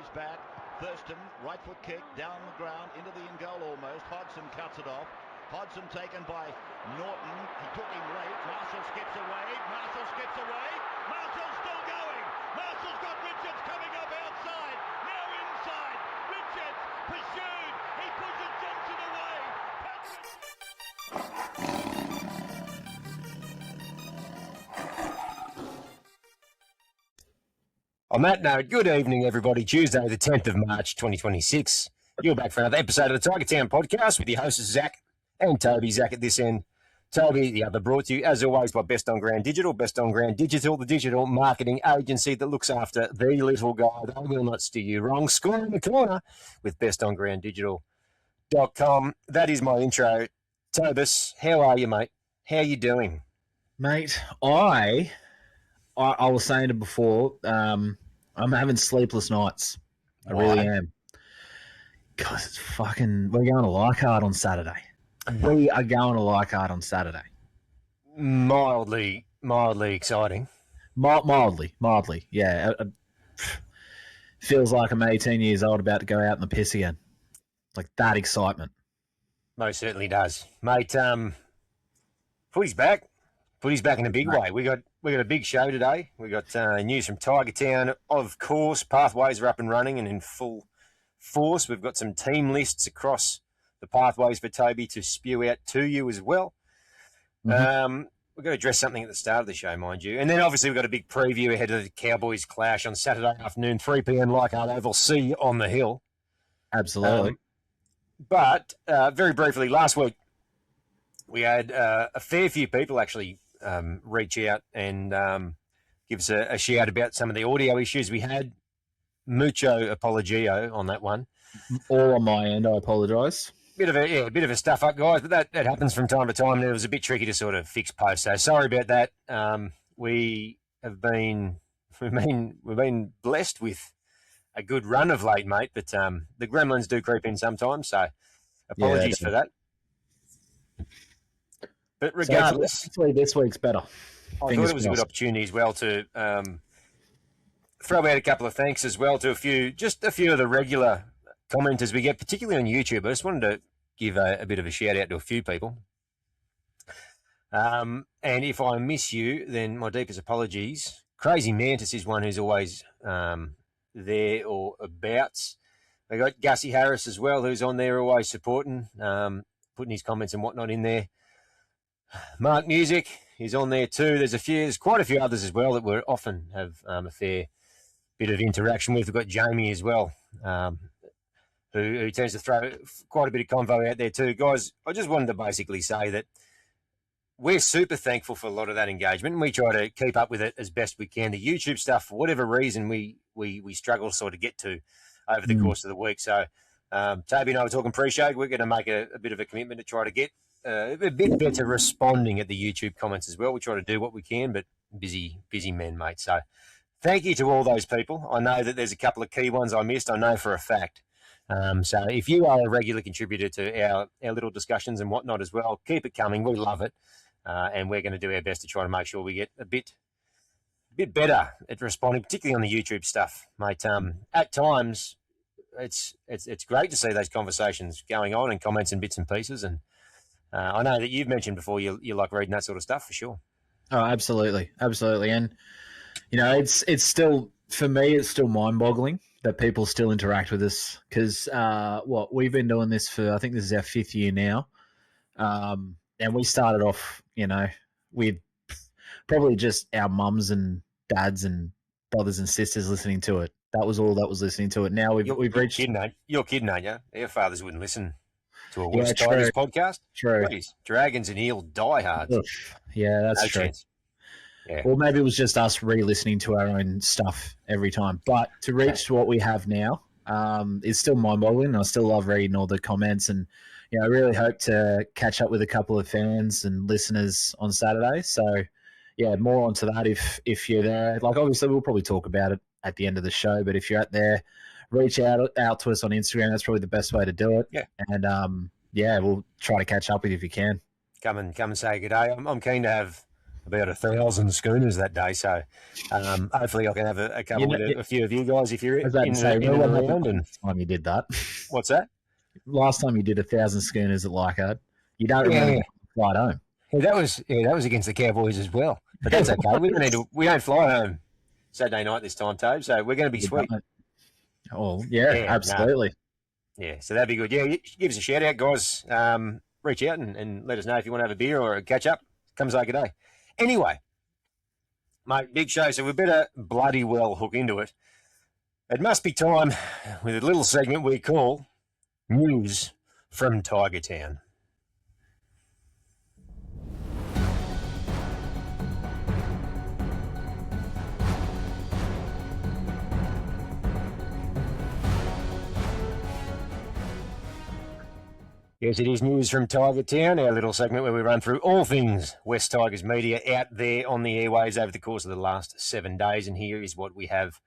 He's back. Thurston, right foot kick, down the ground, into the in goal almost. Hodgson cuts it off. Hodgson taken by Norton. He took him late. Marshall skips away. Marshall's still going. Marshall's got Richards coming up outside. Now inside. Richards pursued. He pushes Johnson away. On that note, good evening, everybody. Tuesday, the 10th of March, 2026. You're back for another episode of the Tiger Town podcast with your hosts, Zach and Toby. Zach at this end, Toby the other, brought to you, as always, by Best on Ground Digital. Best on Ground Digital, the digital marketing agency that looks after the little guy. They will not steer you wrong. Score in the corner with bestongrounddigital.com. That is my intro. Tobus, how are you, mate? How you doing? Mate, I was saying it before, I'm having sleepless nights. I really am. Because it's fucking... We're going to Leichhardt on Saturday. We are going to Leichhardt on Saturday. Mildly exciting. Mildly, yeah. It feels like I'm 18 years old about to go out in the piss again. Like that excitement. Most certainly does. Mate, Footy's back. Footy's back in a big way. We got a big show today. We got news from Tiger Town. Of course, pathways are up and running and in full force. We've got some team lists across the pathways for Toby to spew out to you as well. Mm-hmm. We're going to address something at the start of the show, mind you. And then obviously we've got a big preview ahead of the Cowboys clash on Saturday afternoon, 3 p.m. Leichhardt Oval. See you on the hill. Absolutely. But very briefly, last week we had a fair few people actually reach out and give us a shout about some of the audio issues we had. Mucho apologio on that one. All on my end, I apologise. Bit of a stuff up, guys, but that happens from time to time. And it was a bit tricky to sort of fix post. So sorry about that. We've been blessed with a good run of late, mate. But the gremlins do creep in sometimes. So apologies for that. But regardless, so hopefully this week's better. I thought it was a good opportunity as well to throw out a couple of thanks as well to a few of the regular commenters we get, particularly on YouTube. I just wanted to give a bit of a shout out to a few people. And if I miss you, then my deepest apologies. Crazy Mantis is one who's always there or abouts. We got Gussie Harris as well, who's on there always supporting, putting his comments and whatnot in there. Mark Music is on there too. There's quite a few others as well that we often have a fair bit of interaction with. We've got Jamie as well, who tends to throw quite a bit of convo out there too. Guys, I just wanted to basically say that we're super thankful for a lot of that engagement, and we try to keep up with it as best we can. The YouTube stuff, for whatever reason, we struggle to sort of get to over the course of the week. So Toby and I were talking pre-show. We're going to make a bit of a commitment to try to get a bit better responding at the YouTube comments as well. We try to do what we can, but busy men, mate. So thank you to all those people. I know that there's a couple of key ones I missed. I know for a fact. So if you are a regular contributor to our little discussions and whatnot as well, keep it coming. We love it. And we're going to do our best to try to make sure we get a bit better at responding, particularly on the YouTube stuff, mate. At times, it's great to see those conversations going on and comments and bits and pieces. And I know that you've mentioned before you like reading that sort of stuff for sure. Oh, absolutely. And, you know, it's still, for me, it's still mind-boggling that people still interact with us because, we've been doing this for, I think this is our 5th year now. And we started off, you know, with probably just our mums and dads and brothers and sisters listening to it. That was all that was listening to it. Now we've reached... You're kidding, aren't you? Our fathers wouldn't listen to a West Tigers podcast. True. Please. Dragons and Eel diehards. Yeah, that's no true. Chance. Yeah. Well, maybe it was just us re-listening to our own stuff every time. But to reach what we have now is still mind-boggling. I still love reading all the comments, and you know, I really hope to catch up with a couple of fans and listeners on Saturday. So, yeah, more onto that if you're there. Like, obviously, we'll probably talk about it at the end of the show. But if you're out there, reach out to us on Instagram. That's probably the best way to do it. Yeah. And we'll try to catch up with you if you can. Come and say good day. I'm keen to have about 1,000 schooners that day. So hopefully I can have a couple with a few of you guys if you're I was about in to say, and what happened around. And last time you did that? what's that? Last time you did 1,000 schooners at Leichhardt, you don't remember the flight home. Yeah, that was against the Cowboys as well. But that's okay. We don't fly home Saturday night this time, Tobe. So we're going to be sweet. Oh yeah, absolutely. No. Yeah, so that'd be good. Yeah, give us a shout out, guys. Reach out and let us know if you want to have a beer or a catch up. Come say good day. Anyway, mate, big show. So we better bloody well hook into it. It must be time with a little segment we call News from Tiger Town. Yes, it is News from Tiger Town, our little segment where we run through all things West Tigers media out there on the airwaves over the course of the last 7 days. And here is what we have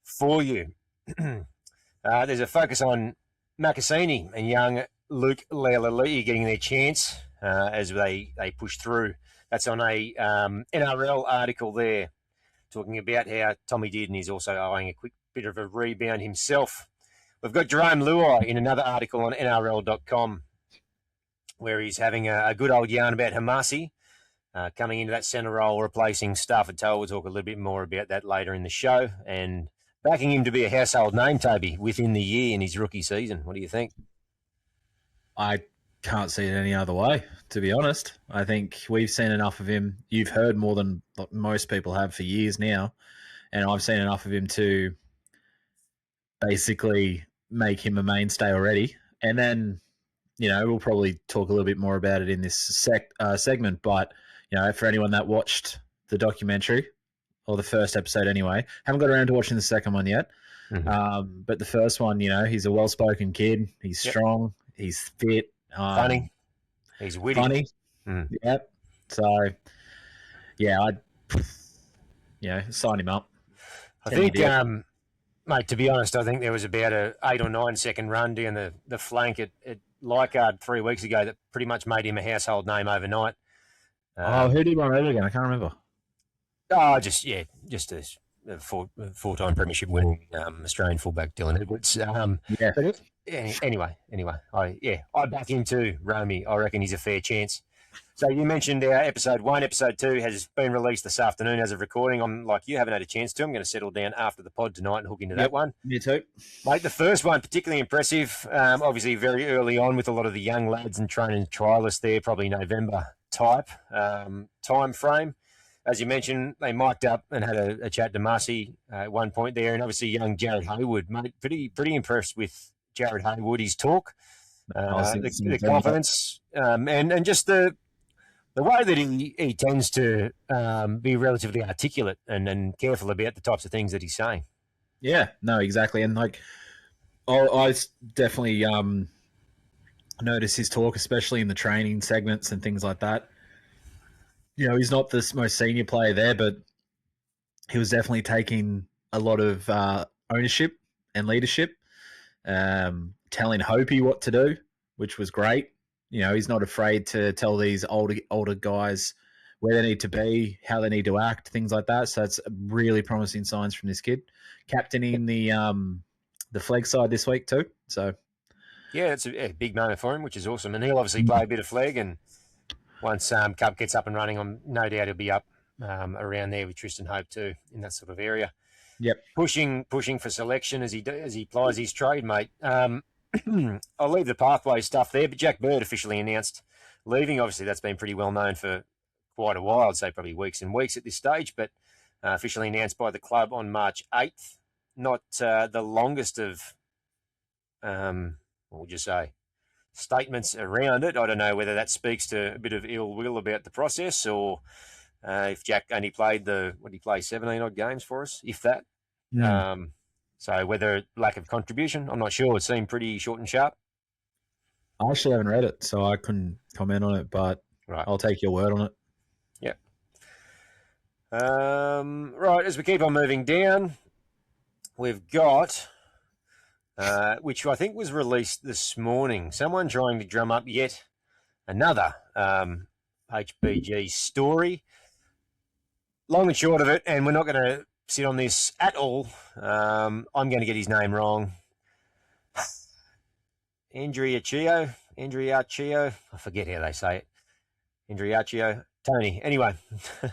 for you. There's a focus on Makasini and young Luke Leilali'i getting their chance as they push through. That's on a NRL article there, talking about how Tommy Dearden is also eyeing a quick bit of a rebound himself. We've got Jerome Luai in another article on NRL.com where he's having a good old yarn about Hamasi coming into that centre role, replacing Stafford Toa. We'll talk a little bit more about that later in the show. And backing him to be a household name, Toby, within the year in his rookie season. What do you think? I can't see it any other way, to be honest. I think we've seen enough of him. You've heard more than most people have for years now. And I've seen enough of him to basically make him a mainstay already. And then, we'll probably talk a little bit more about it in this segment. But, for anyone that watched the documentary, or the first episode anyway, haven't got around to watching the second one yet. Mm-hmm. But the first one, he's a well-spoken kid. He's strong. He's fit. Funny. He's witty. Funny. Yep. So, I'd sign him up. I think, mate, to be honest, I think there was about a 8 or 9 second run down the flank at Leichhardt 3 weeks ago that pretty much made him a household name overnight. Who did he run over again? I can't remember. Just a four-time premiership winning Australian fullback Dylan Edwards. But anyway, I back him too, Romy. I reckon he's a fair chance. So you mentioned our episode 1. Episode 2 has been released this afternoon as of recording. I'm like, you haven't had a chance to. I'm going to settle down after the pod tonight and hook into that one. Me too. Mate, the first one, particularly impressive. Obviously very early on with a lot of the young lads and training trialists there, probably November type time frame. As you mentioned, they mic'd up and had a chat to Marcy at one point there, and obviously young Jared Haywood, mate, pretty impressed with Jared Haywood, his talk, the confidence, and just the way that he tends to be relatively articulate and careful about the types of things that he's saying. Yeah, no, exactly, and I definitely notice his talk, especially in the training segments and things like that. He's not the most senior player there, but he was definitely taking a lot of ownership and leadership, telling Hopi what to do, which was great. He's not afraid to tell these older guys where they need to be, how they need to act, things like that. So it's really promising signs from this kid. Captaining the flag side this week too. So yeah, it's a big moment for him, which is awesome. And he'll obviously play a bit of flag, and once Cup gets up and running, no doubt he'll be up around there with Tristan Hope too, in that sort of area. Yep, pushing for selection as he plies his trade, mate. I'll leave the pathway stuff there, but Jack Bird officially announced leaving. Obviously, that's been pretty well known for quite a while. I'd say probably weeks and weeks at this stage, but officially announced by the club on March 8th. Not the longest of, what would you say, statements around it. I don't know whether that speaks to a bit of ill will about the process, or if Jack only played 17 odd games for us, if that. So whether lack of contribution, I'm not sure. It seemed pretty short and sharp. I actually haven't read it, so I couldn't comment on it, but right. I'll take your word on it. Yeah. Right, as we keep on moving down, we've got, which I think was released this morning, someone trying to drum up yet another HBG story. long and short of it, and we're not going to sit on this at all. I'm going to get his name wrong. Andriacchio. I forget how they say it. Andriacchio. Tony. Anyway,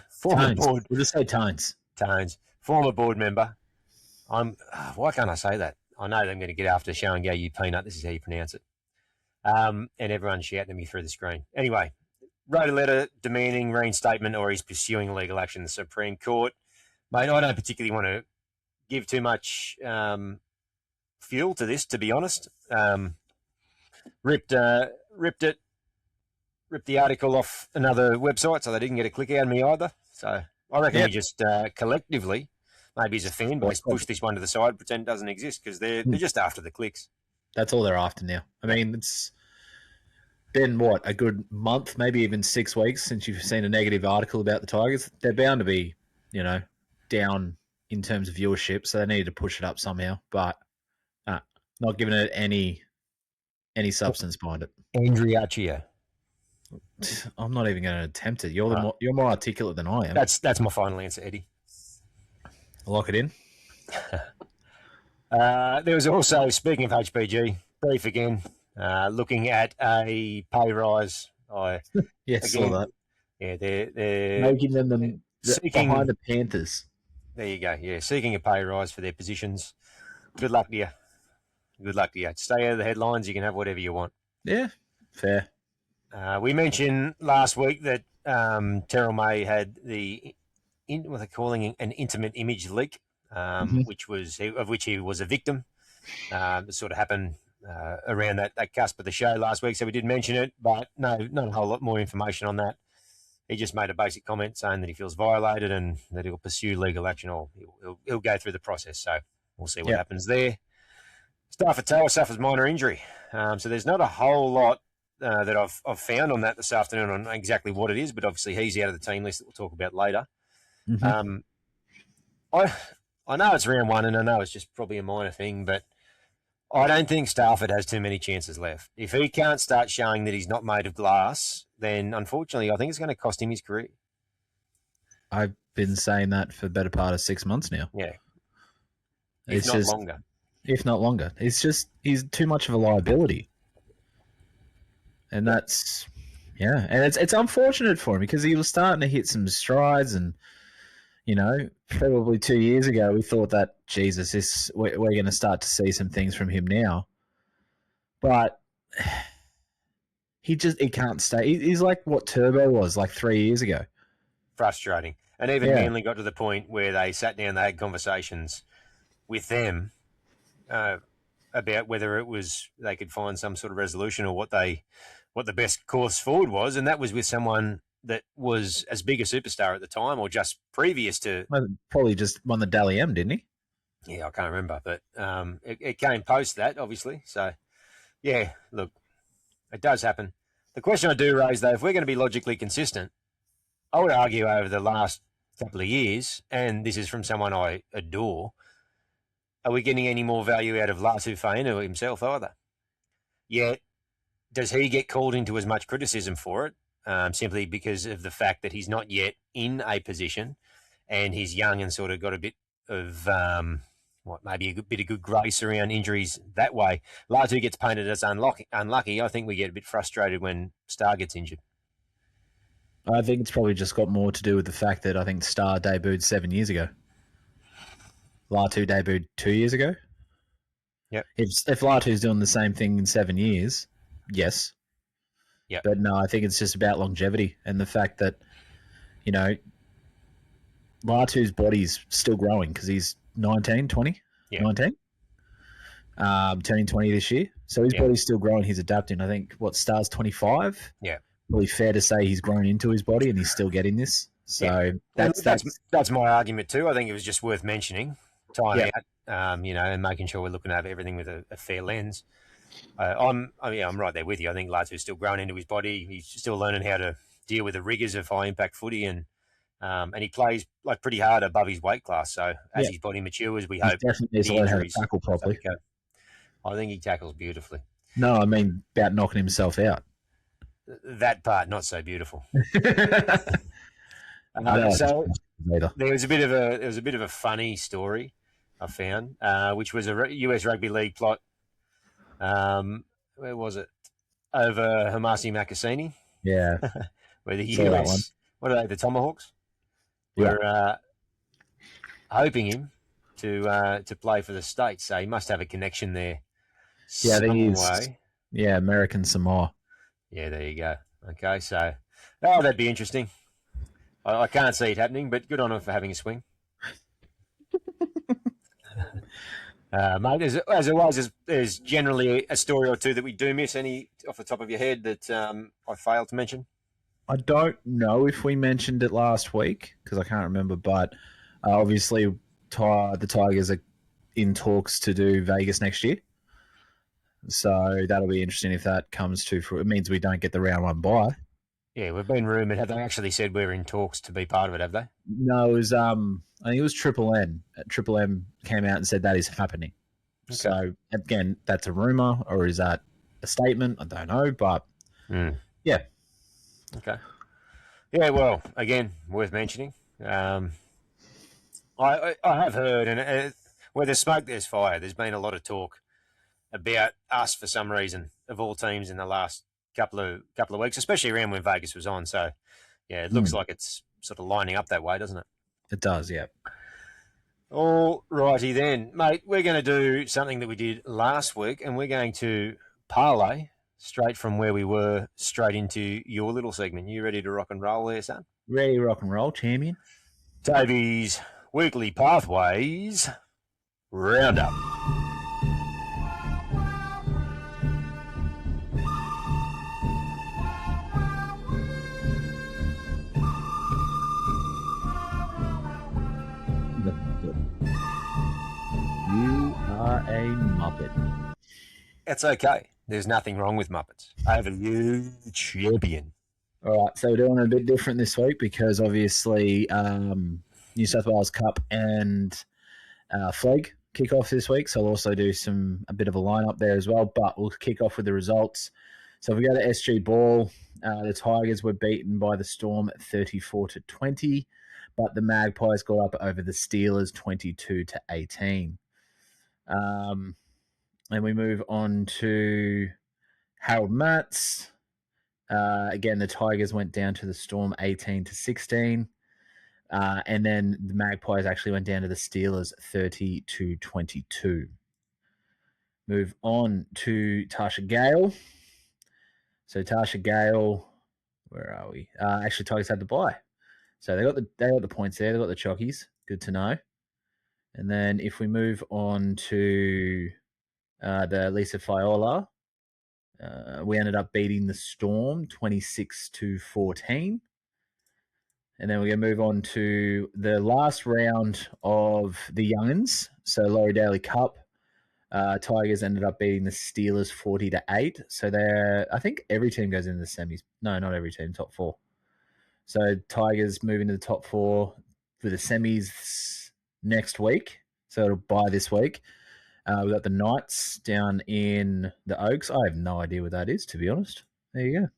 former board. We'll just say Tones. Former board member. Why can't I say that? I know they're going to get after the show and go, "You peanut." This is how you pronounce it. And everyone's shouting at me through the screen. Anyway, wrote a letter demanding reinstatement, or he's pursuing legal action in the Supreme Court. Mate, I don't particularly want to give too much fuel to this, to be honest. Ripped the article off another website, so they didn't get a click out of me either. So I reckon we just collectively, maybe as a fan base, push this one to the side, pretend it doesn't exist, because they're just after the clicks. That's all they're after now. I mean, it's been, a good month, maybe even 6 weeks since you've seen a negative article about the Tigers. They're bound to be, down in terms of viewership, so they need to push it up somehow, but not giving it any substance behind it. Andriacchio. I'm not even going to attempt it. You're more articulate than I am. That's my final answer, Eddie. Lock it in. There was also, speaking of HPG, brief again, looking at a pay rise. Yes, saw that. Yeah, they're making them seeking, behind the Panthers. There you go. Yeah, seeking a pay rise for their positions. Good luck to you. Stay out of the headlines. You can have whatever you want. Yeah, fair. We mentioned last week that Terrell May had what they're calling an intimate image leak, of which he was a victim. It sort of happened around that cusp of the show last week, so we did mention it, but not a whole lot more information on that. He just made a basic comment saying that he feels violated and that he'll pursue legal action, or he'll go through the process. So we'll see what happens there. Starford Tower suffers minor injury, so there's not a whole lot that I've found on that this afternoon on exactly what it is, but obviously he's out of the team list that we'll talk about later. Mm-hmm. I know it's round one, and I know it's just probably a minor thing, but I don't think Starford has too many chances left. If he can't start showing that he's not made of glass, then unfortunately I think it's going to cost him his career. I've been saying that for the better part of 6 months now. Yeah. If not longer. It's just he's too much of a liability. And that's, and it's unfortunate for him because he was starting to hit some strides, and, probably 2 years ago we thought that, Jesus, we're going to start to see some things from him now. But he can't stay. He's like what Turbo was like 3 years ago. Frustrating. And even Manly got to the point where they sat down, they had conversations with them about whether it was they could find some sort of resolution or what the best course forward was, and that was with someone that was as big a superstar at the time or just previous to... Well, probably just won the Dally M, didn't he? Yeah, I can't remember, but it came post that, obviously. So, yeah, look, it does happen. The question I do raise, though, if we're going to be logically consistent, I would argue over the last couple of years, and this is from someone I adore, are we getting any more value out of Latu Fainu himself either? Yet, does he get called into as much criticism for it simply because of the fact that he's not yet in a position and he's young and sort of got a bit of, maybe a bit of good grace around injuries that way? Latu gets painted as unlucky. I think we get a bit frustrated when Star gets injured. I think it's probably just got more to do with the fact that I think Star debuted 7 years ago. Latu debuted 2 years ago. Yep. If Latu's doing the same thing in 7 years, yes. Yeah. But no, I think it's just about longevity and the fact that, Latu's body's still growing because he's 19, 20? Yeah. 19? Turning 20 this year. So his body's still growing. He's adapting. I think, Star's 25? Yeah. Probably fair to say he's grown into his body and he's still getting this. So that's my argument too. I think it was just worth mentioning. Time out, and making sure we're looking over everything with a fair lens. I'm right there with you. I think Latu's still growing into his body. He's still learning how to deal with the rigours of high impact footy, and he plays like pretty hard above his weight class. So as his body matures, we hope definitely needs to learn how to tackle properly. I think he tackles beautifully. No, I mean about knocking himself out. That part not so beautiful. either. There was a bit of a funny story I found, which was a US Rugby League plot. Where was it? Over Hamasi Makasini, Yeah, where the saw that one. US, what are they, the Tomahawks, Yeah. were hoping him to play for the States. So he must have a connection there. Yeah, I think he's way. American Samoa. Yeah, there you go. Okay, so that'd be interesting. I can't see it happening, but good on him for having a swing. Mate, as always, there's generally a story or two that we do miss. Any off the top of your head that I failed to mention? I don't know if we mentioned it last week because I can't remember, but obviously the Tigers are in talks to do Vegas next year. So that'll be interesting if that comes to fruition. It means we don't get the round one bye. Yeah, we've been rumoured. Have they actually said we're in talks to be part of it, have they? No, it was I think it was Triple M. Triple M came out and said that is happening. Okay. So again, that's a rumour or is that a statement? I don't know, but yeah. Okay. Yeah, well, again, worth mentioning. I have heard, and where there's smoke, there's fire. There's been a lot of talk about us for some reason of all teams in the last couple of weeks, especially around when Vegas was on. So, yeah, it looks like it's sort of lining up that way, doesn't it? It does, yeah. All righty then, mate. We're going to do something that we did last week, and we're going to parlay straight from where we were straight into your little segment. You ready to rock and roll there, son? Ready to rock and roll, champion. Toby's Weekly Pathways Roundup. You are a Muppet. It's okay. There's nothing wrong with Muppets. Over you, champion. All right, so we're doing it a bit different this week because obviously New South Wales Cup and Flag kick off this week. So I'll also do a bit of a lineup there as well, but we'll kick off with the results. So if we go to SG Ball, the Tigers were beaten by the Storm at 34-20, but the Magpies got up over the Steelers 22-18. And we move on to Harold Matts. Again, the Tigers went down to the Storm 18-16. And then the Magpies actually went down to the Steelers 30-22. Move on to Tasha Gale. So Tasha Gale, where are we? Actually, Tigers had the bye. So they got the points there. They got the chockies. Good to know. And then if we move on to the Lisa Fiola, we ended up beating the Storm 26-14. And then we're going to move on to the last round of the Young'uns. So Laurie Daly Cup, Tigers ended up beating the Steelers 40-8. So I think every team goes into the semis. No, not every team, top four. So Tigers moving to the top four for the semis next week. So it'll bye this week. We've got the Knights down in the Oaks. I have no idea what that is, to be honest. There you go.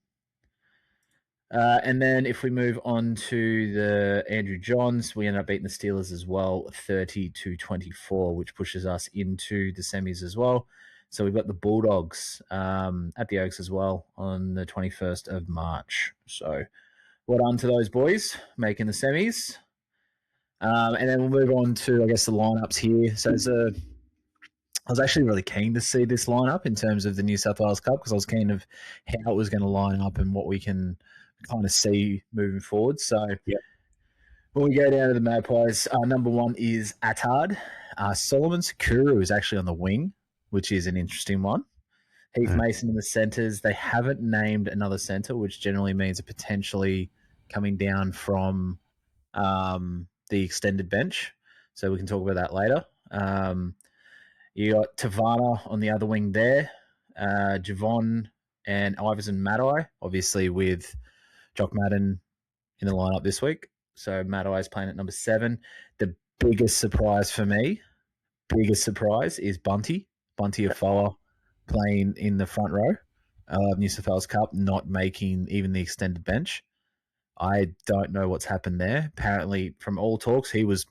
And then if we move on to the Andrew Johns, we end up beating the Steelers as well, 30-24, which pushes us into the semis as well. So we've got the Bulldogs at the Oaks as well on the 21st of March. So well done to those boys making the semis. And then we'll move on to, I guess, the lineups here. So I was actually really keen to see this lineup in terms of the New South Wales Cup because I was keen of how it was going to line up and what we can kind of see moving forward. So when we go down to the Magpies, number one is Attard. Solomon Sakura is actually on the wing, which is an interesting one. Heath Mason in the centres. They haven't named another centre, which generally means a potentially coming down from the extended bench. So we can talk about that later. You got Tavana on the other wing there, Javon and Iverson Matai, obviously with Jock Madden in the lineup this week. So Matai is playing at number 7. The biggest surprise for me, is Bunty Afoa playing in the front row of New South Wales Cup, not making even the extended bench. I don't know what's happened there. Apparently, from all talks, he was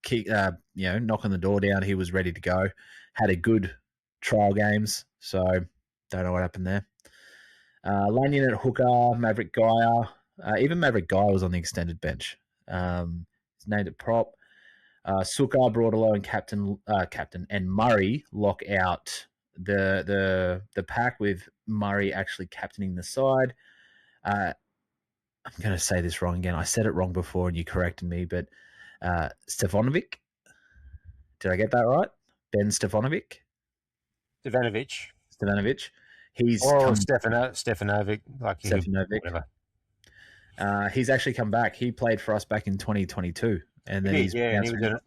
knocking the door down. He was ready to go. Had a good trial games. So don't know what happened there. Lanyon at hooker, Maverick Geyer. Even Maverick Geyer was on the extended bench. He's named at prop. Sukkar, Broadalow, and Captain and Murray lock out the pack with Murray actually captaining the side. I'm going to say this wrong again. I said it wrong before and you corrected me, but Stefanovic. Did I get that right? Ben Stefanovic? Stefanovic. He's Stefanovic. Like Stefanovic. He's actually come back. He played for us back in 2022. And then he was in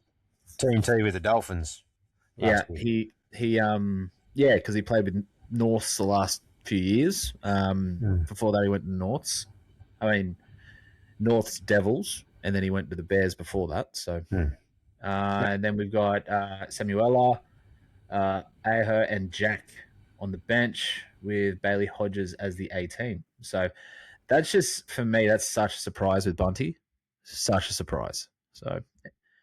Team T with the Dolphins. Yeah, because he played with Norths the last few years. Before that, he went to Norths. North's Devils, and then he went to the Bears before that. So, and then we've got Samuela, Aho, and Jack on the bench with Bailey Hodges as the 18. So, that's just, for me, that's such a surprise with Bunty. Such a surprise. So,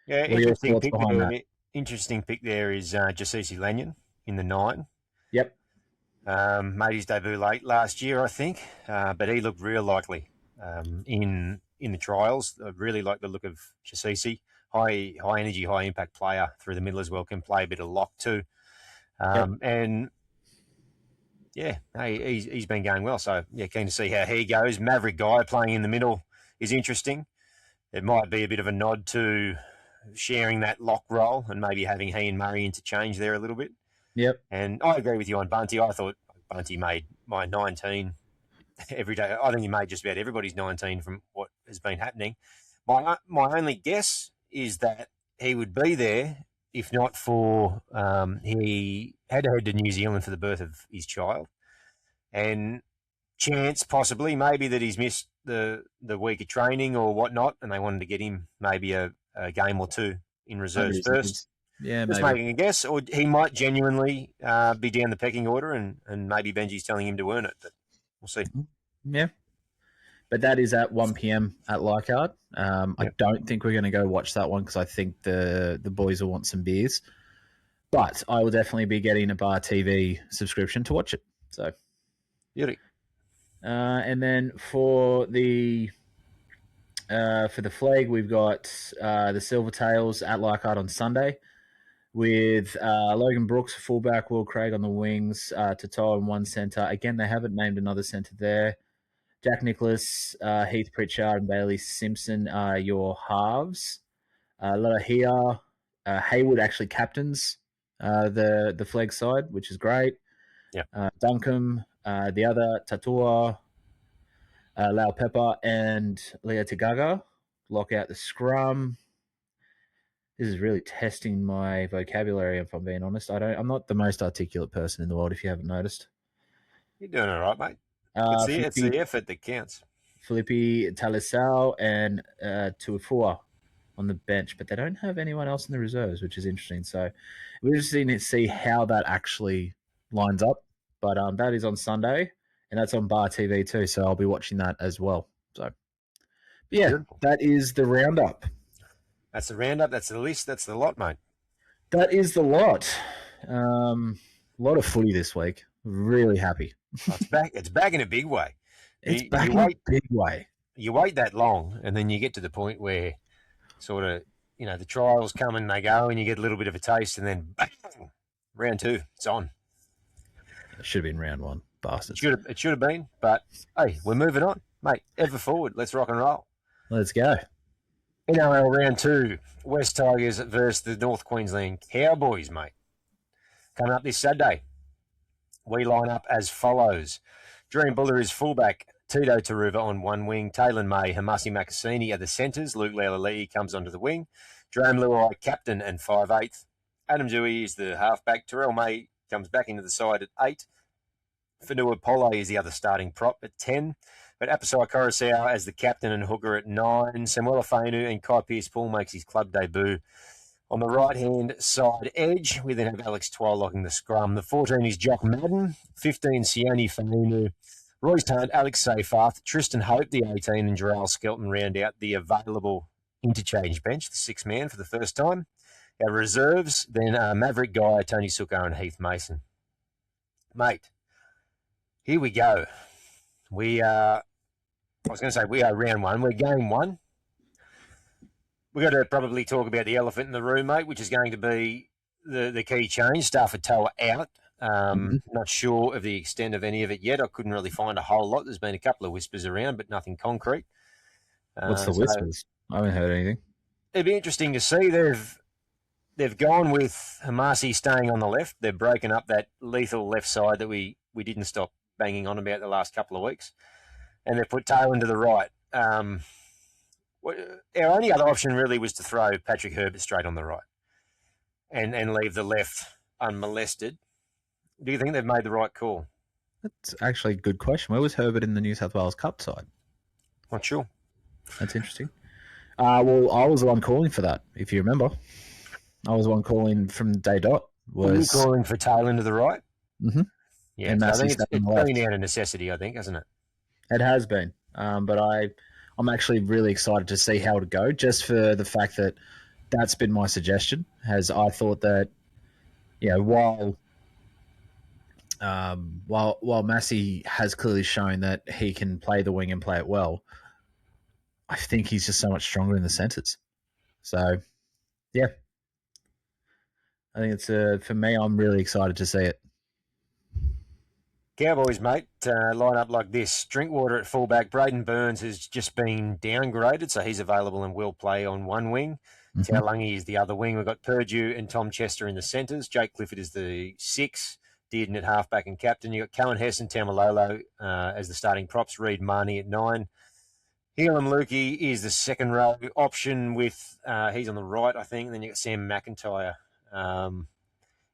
yeah, interesting pick there is Jasisi Lanyon in the 9. Yep. Made his debut late last year, I think, but he looked real likely in the trials. I really like the look of Jasisi. High energy, high impact player through the middle as well. Can play a bit of lock too, and yeah, he's been going well. So yeah, keen to see how he goes. Maverick Guy playing in the middle is interesting. It might be a bit of a nod to sharing that lock role and maybe having he and Murray interchange there a little bit. Yep. And I agree with you on Bunty. I thought Bunty made my 19 every day. I think he made just about everybody's 19 from what has been happening. My only guess is that he would be there if not for he had to head to New Zealand for the birth of his child. And chance possibly maybe that he's missed the week of training or whatnot, and they wanted to get him maybe a game or two in reserves first. Yeah, just making a guess, or he might genuinely be down the pecking order, and maybe Benji's telling him to earn it. But we'll see. Yeah, but that is at 1 p.m. at Leichhardt. I don't think we're going to go watch that one because I think the boys will want some beers. But I will definitely be getting a Bar TV subscription to watch it. So, beauty. And then for the flag, we've got the Silvertails at Leichhardt on Sunday with Logan Brooks, fullback, Will Craig on the wings, Toto in one centre. Again, they haven't named another centre there. Jack Nicholas, Heath Pritchard, and Bailey Simpson are your halves. Lalahia, Hayward actually captains the flag side, which is great. Yeah. Duncombe, the other Tatua, Lau Pepper, and Leo Tagaga lock out the scrum. This is really testing my vocabulary, if I'm being honest. I'm not the most articulate person in the world, if you haven't noticed. You're doing all right, mate. It's the effort that counts. Philippi Talisao and Tuifua on the bench, but they don't have anyone else in the reserves, which is interesting. So we're just going to see how that actually lines up. But that is on Sunday, and that's on Bar TV too. So I'll be watching that as well. So, but yeah, beautiful. That is the roundup. That's the roundup. That's the list. That's the lot, mate. That is the lot. A lot of footy this week. Really happy. It's back. It's back in a big way. It's back in a big way. You wait that long, and then you get to the point where sort of, the trials come and they go, and you get a little bit of a taste, and then bang, round 2, it's on. It should have been round 1, bastards. It should have been, but hey, we're moving on, mate. Ever forward. Let's rock and roll. Let's go. NRL round 2, West Tigers versus the North Queensland Cowboys, mate. Coming up this Saturday. We line up as follows. Dream Buller is fullback. Tito Taruva on one wing. Taylor May, Hamasi Makasini are the centres. Luke Leilali'i comes onto the wing. Dram Luai, captain and 5'8". Adam Dewey is the halfback. Terrell May comes back into the side at 8. Fanua Pole is the other starting prop at 10. But Apisai Coruscant as the captain and hooker at 9. Samuel Afenu and Kai Pearce-Paul makes his club debut. On the right-hand side edge, we then have Alex Twile locking the scrum. The 14 is Jock Madden. 15, Sione Fanunu. Royce Hunt, Alex Seyfarth, Tristan Hope, the 18, and Jarrell Skelton round out the available interchange bench, the 6-man for the first time. Our reserves, then Maverick Guy, Tony Suko, and Heath Mason. Mate, here we go. We are round one. We're game one. We've got to probably talk about the elephant in the room, mate, which is going to be the key change. Stafford Toa out. Not sure of the extent of any of it yet. I couldn't really find a whole lot. There's been a couple of whispers around, but nothing concrete. What's the whispers? I haven't heard anything. It'd be interesting to see. They've gone with Hamasi staying on the left. They've broken up that lethal left side that we didn't stop banging on about the last couple of weeks. And they've put Taylor to the right. Our only other option really was to throw Patrick Herbert straight on the right and leave the left unmolested. Do you think they've made the right call? That's actually a good question. Where was Herbert in the New South Wales Cup side? Not sure. That's interesting. Well, I was the one calling for that, if you remember. I was the one calling from day dot. Were you calling for Taylor to the right? Mm-hmm. Yeah, and so I think it's been out of necessity, I think, hasn't it? It has been. But I'm actually really excited to see how it go, just for the fact that that's been my suggestion. As I thought that, while Massey has clearly shown that he can play the wing and play it well, I think he's just so much stronger in the centres. So, yeah. I think it's for me, I'm really excited to see it. Cowboys, mate, line up like this. Drinkwater at fullback. Braden Burns has just been downgraded, so he's available and will play on one wing. Mm-hmm. Taulagi is the other wing. We've got Purdue and Tom Chester in the centres. Jake Clifford is the 6. Dearden at halfback and captain. You've got Cohen Hess and Tamalolo as the starting props. Reid Marnie at 9. Helam Lukey is the second row option with, he's on the right, I think. And then you've got Sam McIntyre.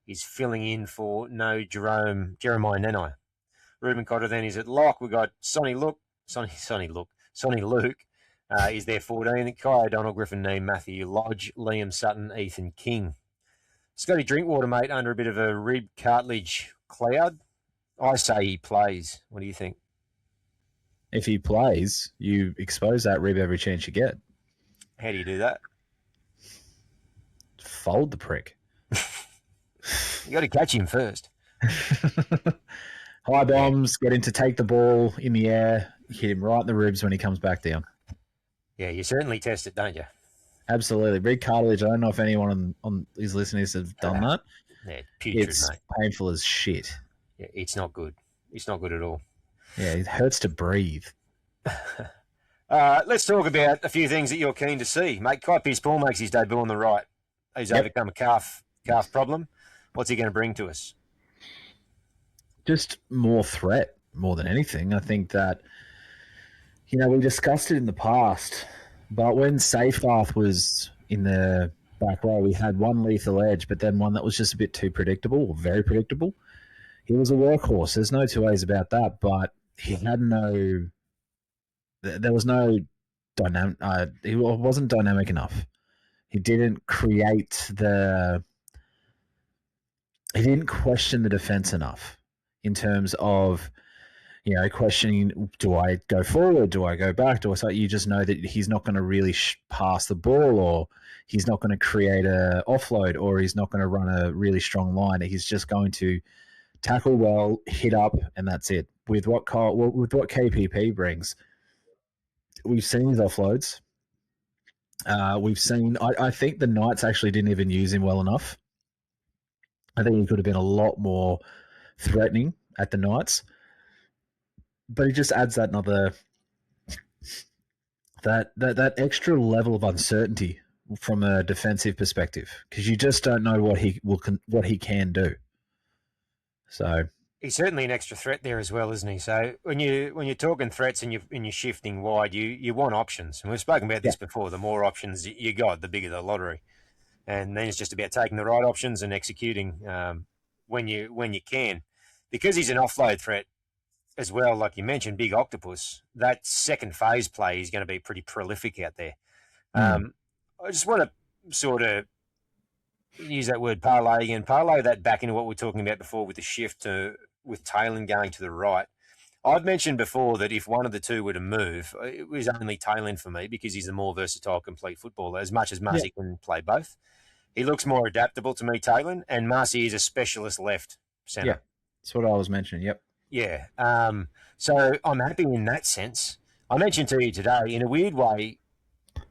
He's filling in for Jeremiah Nenai. Ruben Cotter then is at lock. We've got Sonny Luke is there 14. Kai O'Donnell, Griffin Neame, Matthew Lodge, Liam Sutton, Ethan King. Scotty Drinkwater, mate, under a bit of a rib cartilage cloud. I say he plays. What do you think? If he plays, you expose that rib every chance you get. How do you do that? Fold the prick. You got to catch him first. High bombs, get him to take the ball in the air, hit him right in the ribs when he comes back down. Yeah, you certainly test it, don't you? Absolutely. Rib cartilage, I don't know if anyone on his listeners have done that. Yeah, putrid, it's mate. Painful as shit. Yeah, it's not good. It's not good at all. Yeah, it hurts to breathe. Let's talk about a few things that you're keen to see. Mate, Kai Pearce-Paul makes his debut on the right. He's overcome a calf problem. What's he going to bring to us? Just more threat, more than anything. I think that, we discussed it in the past, but when Seyfarth was in the back row, we had one lethal edge, but then one that was just a bit too predictable, or very predictable. He was a workhorse. There's no two ways about that, but he had there was no dynamic. He wasn't dynamic enough. He didn't he didn't question the defense enough in terms of, questioning, do I go forward? Do I go back? You just know that he's not going to really pass the ball, or he's not going to create a offload, or he's not going to run a really strong line. He's just going to tackle well, hit up, and that's it. With what KPP brings, we've seen his offloads. We've seen. I think the Knights actually didn't even use him well enough. I think he could have been a lot more threatening at the Knights, but he just adds that extra level of uncertainty from a defensive perspective, because you just don't know what he can do. So he's certainly an extra threat there as well, isn't he? So when you're talking threats and you're shifting wide, you want options, and we've spoken about this before. The more options you got, the bigger the lottery. And then it's just about taking the right options and executing when you can. Because he's an offload threat as well, like you mentioned, big octopus, that second phase play is going to be pretty prolific out there. I just want to sort of use that word parlay again, parlay that back into what we were talking about before with the shift with Taylor going to the right. I've mentioned before that if one of the two were to move, it was only Taylor for me because he's a more versatile, complete footballer, as much as Marcy can play both. He looks more adaptable to me, Taylor, and Marcy is a specialist left centre. Yeah, that's what I was mentioning, yep. Yeah. So I'm happy in that sense. I mentioned to you today, in a weird way,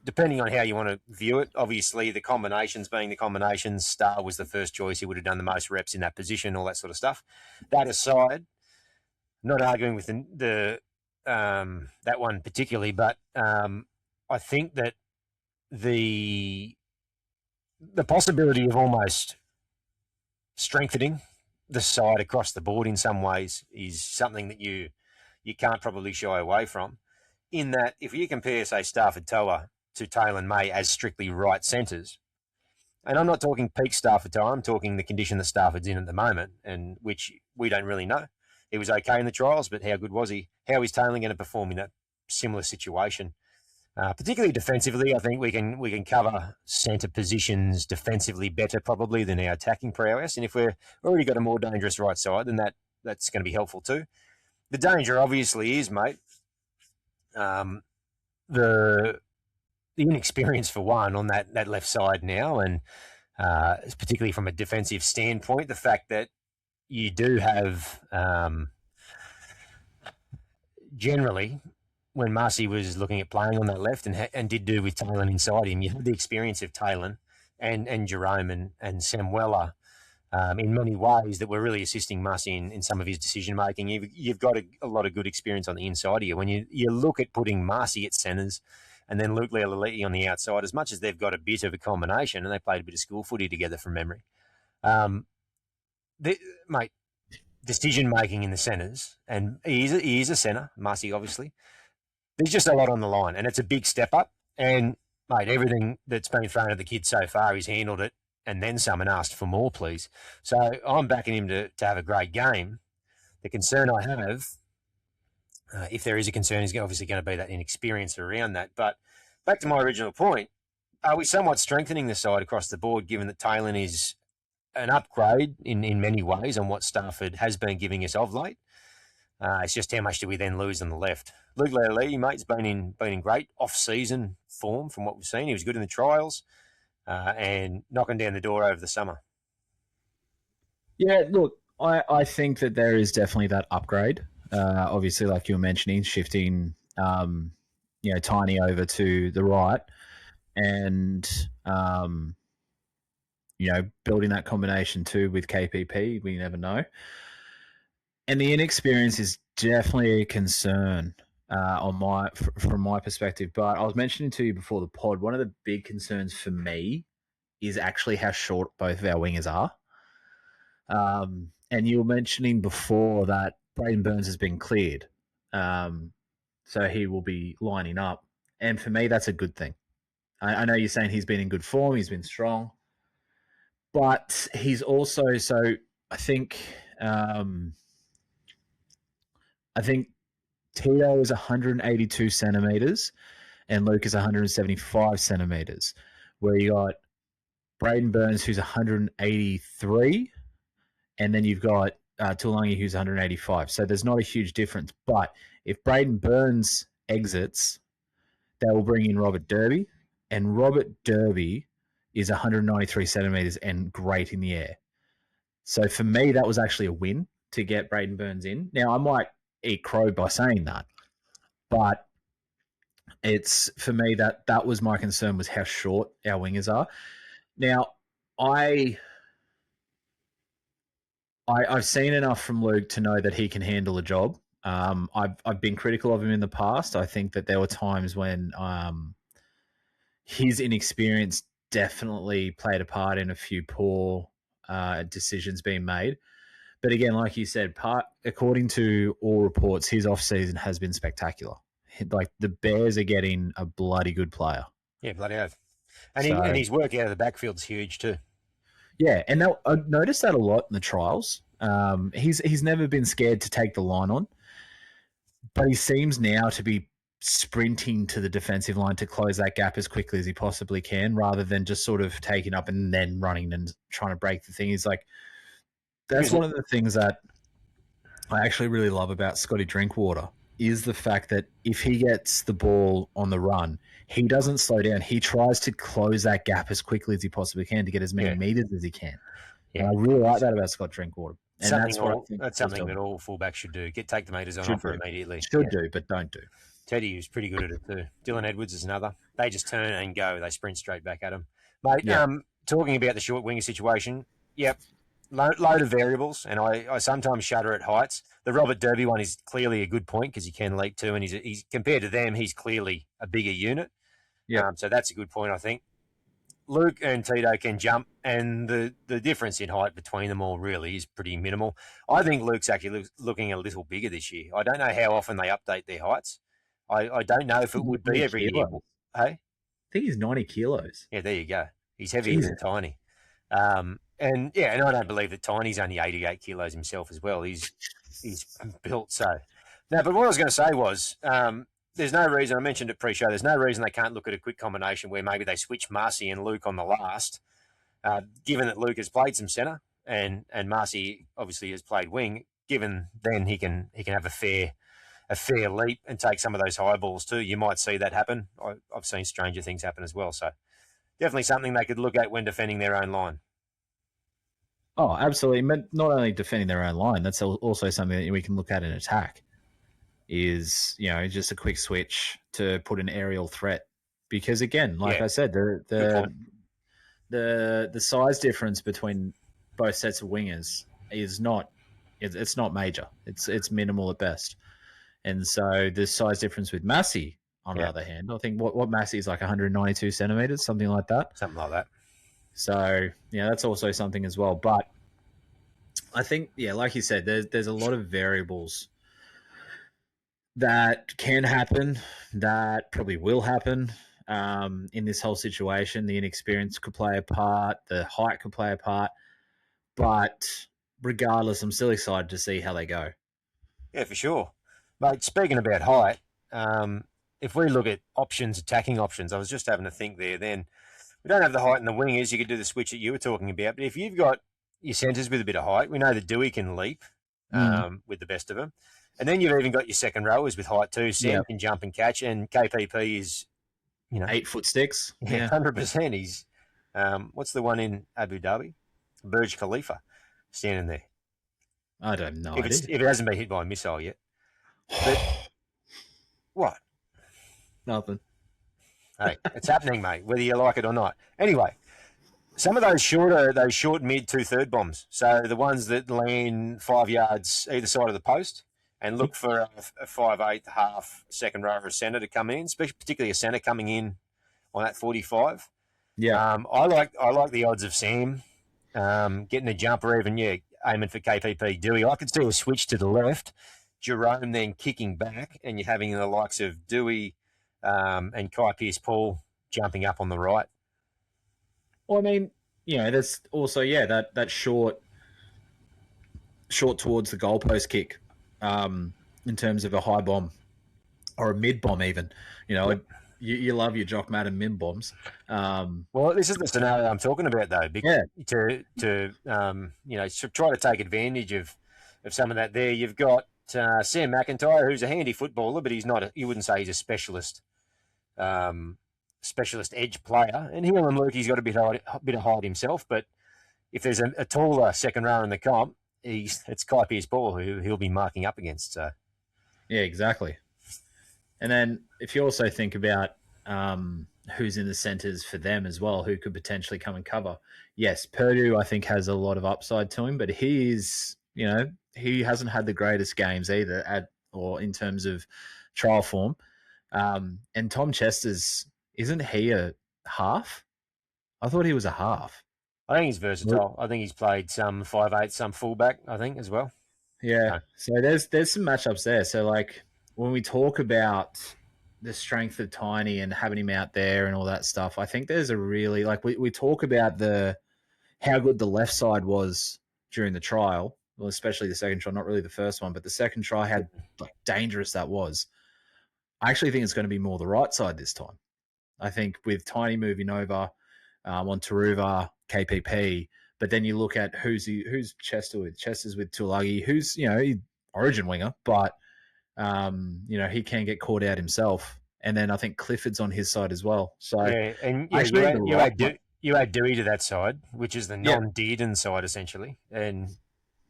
depending on how you want to view it, obviously the combinations being the combinations, Star was the first choice. He would have done the most reps in that position, all that sort of stuff. That aside, not arguing with the that one particularly, but I think that the possibility of almost strengthening the side across the board in some ways is something that you can't probably shy away from. In that, if you compare, say, Stafford Toa to Taylor May as strictly right centres, and I'm not talking peak Stafford Toa, I'm talking the condition that Stafford's in at the moment, and which we don't really know. He was okay in the trials, but how good was he? How is Taylor going to perform in a similar situation? Particularly defensively, I think we can cover centre positions defensively better probably than our attacking prowess. And if we've already got a more dangerous right side, then that's going to be helpful too. The danger obviously is, mate, the inexperience for one on that left side now, and particularly from a defensive standpoint, the fact that you do have generally, when Marcy was looking at playing on that left and did do with Taylor inside him, you had the experience of Taylor and Jerome and Sam Weller in many ways that were really assisting Marcy in some of his decision making. You've got a lot of good experience on the inside of you. When you look at putting Marcy at centres and then Luke Leoliti on the outside, as much as they've got a bit of a combination and they played a bit of school footy together from memory, mate, decision making in the centres, and he is a centre, Marcy obviously. There's just a lot on the line, and it's a big step up. And, mate, everything that's been thrown at the kid so far, he's handled it and then some and asked for more, please. So I'm backing him to have a great game. The concern I have, if there is a concern, is obviously going to be that inexperience around that. But back to my original point, are we somewhat strengthening the side across the board, given that Taylor is an upgrade in many ways on what Stafford has been giving us of late? It's just how much do we then lose on the left? Luke Leoliti, mate's been in great off-season form from what we've seen. He was good in the trials and knocking down the door over the summer. Yeah, look, I think that there is definitely that upgrade. Obviously, like you were mentioning, shifting, Tiny over to the right and, building that combination too with KPP. We never know. And the inexperience is definitely a concern from my perspective. But I was mentioning to you before the pod, one of the big concerns for me is actually how short both of our wingers are. And you were mentioning before that Braden Burns has been cleared. So he will be lining up. And for me, that's a good thing. I know you're saying he's been in good form. He's been strong. But he's also, so I think Tito is 182 centimetres and Luke is 175 centimetres, where you got Braden Burns, who's 183, and then you've got Tulangi, who's 185. So there's not a huge difference. But if Braden Burns exits, they will bring in Robert Derby, and Robert Derby is 193 centimetres and great in the air. So for me, that was actually a win to get Braden Burns in. Now, I might eat crow by saying that, but it's, for me, that was my concern, was how short our wingers are. Now, I've seen enough from Luke to know that he can handle a job. I've been critical of him in the past. I think that there were times when his inexperience definitely played a part in a few poor decisions being made. But again, like you said, according to all reports, his off-season has been spectacular. Like, the Bears are getting a bloody good player. Yeah, bloody oath. And his work out of the backfield's huge too. Yeah, and I noticed that a lot in the trials. He's never been scared to take the line on, but he seems now to be sprinting to the defensive line to close that gap as quickly as he possibly can, rather than just sort of taking up and then running and trying to break the thing. He's like, that's one of the things that I actually really love about Scotty Drinkwater is the fact that if he gets the ball on the run, he doesn't slow down. He tries to close that gap as quickly as he possibly can to get as many meters as he can. Yeah. And I really like that about Scott Drinkwater. And that's something that all fullbacks should do. Take the meters on offer immediately. Should do, but don't do. Teddy was pretty good at it too. Dylan Edwards is another. They just turn and go. They sprint straight back at him. Mate, talking about the short winger situation, load of variables, and I sometimes shudder at heights. The Robert Derby one is clearly a good point because he can leap too, and he's compared to them, he's clearly a bigger unit. Yeah, so that's a good point, I think. Luke and Tito can jump, and the difference in height between them all really is pretty minimal. I think Luke's actually looking a little bigger this year. I don't know how often they update their heights. I don't know if it would be every year. Hey? I think he's 90 kilos. Yeah, there you go. He's heavier than Tiny. And I don't believe that Tiny's only 88 kilos himself as well. He's built so. Now, but what I was going to say was there's no reason, I mentioned it pre-show, there's no reason they can't look at a quick combination where maybe they switch Marcy and Luke on the last, given that Luke has played some centre and Marcy obviously has played wing, given then he can have a fair leap and take some of those high balls too. You might see that happen. I've seen stranger things happen as well. So definitely something they could look at when defending their own line. Oh, absolutely. Not only defending their own line, that's also something that we can look at in attack is, just a quick switch to put an aerial threat. Because again, like I said, the size difference between both sets of wingers is not major. It's minimal at best. And so the size difference with Massey, on the other hand, I think what Massey is like 192 centimeters, something like that. Something like that. So, that's also something as well. But I think, like you said, there's a lot of variables that can happen, that probably will happen in this whole situation. The inexperience could play a part. The height could play a part. But regardless, I'm still excited to see how they go. Yeah, for sure. Mate, speaking about height, if we look at attacking options, I was just having to think there then. We don't have the height in the wingers. You could do the switch that you were talking about. But if you've got your centres with a bit of height, we know that Dewey can leap with the best of them. And then you've even got your second rowers with height too. Sam can jump and catch, and KPP is, 8 foot sticks. Yeah, 100%. He's, what's the one in Abu Dhabi? Burj Khalifa standing there. I don't know. If it hasn't been hit by a missile yet. But what? Nothing. Hey, it's happening, mate, whether you like it or not. Anyway, some of those short mid 2/3 bombs. So the ones that land 5 yards either side of the post and look for a 5'8" half second row of a centre to come in, particularly a centre coming in on that 45. Yeah. I like the odds of Sam getting a jumper, even aiming for KPP Dewey. I could see a switch to the left, Jerome then kicking back, and you're having the likes of Dewey and Kai Pearce-Paul jumping up on the right. Well, I mean, there's also that short towards the goalpost kick in terms of a high bomb or a mid bomb even. You love your Jock Madden mid bombs. Well, this is the scenario I'm talking about though. To try to take advantage of some of that there. You've got Sam McIntyre, who's a handy footballer, but he's not. You wouldn't say he's a specialist edge player. And here on Luke, he's got a bit of height himself. But if there's a taller second rower in the comp, it's Kai Pearce-Paul who he'll be marking up against. So. Yeah, exactly. And then if you also think about who's in the centres for them as well, who could potentially come and cover. Yes, Purdue I think has a lot of upside to him, but he hasn't had the greatest games either or in terms of trial form. And Tom Chester's, isn't he a half? I thought he was a half. I think he's versatile. I think he's played some 5'8", some fullback, I think, as well. Yeah. So there's some matchups there. So like when we talk about the strength of Tiny and having him out there and all that stuff, I think there's a really, like we talk about how good the left side was during the trial, well, especially the second try, not really the first one, but the second try, how like dangerous that was. I actually think it's going to be more the right side this time. I think with Tiny moving over on Taruva, KPP, but then you look at who's Chester with. Chester's with Tulagi, who's, origin winger, but he can get caught out himself. And then I think Clifford's on his side as well. So Yeah, and actually, you add Dewey to that side, which is the yeah, non-Dearden side essentially, and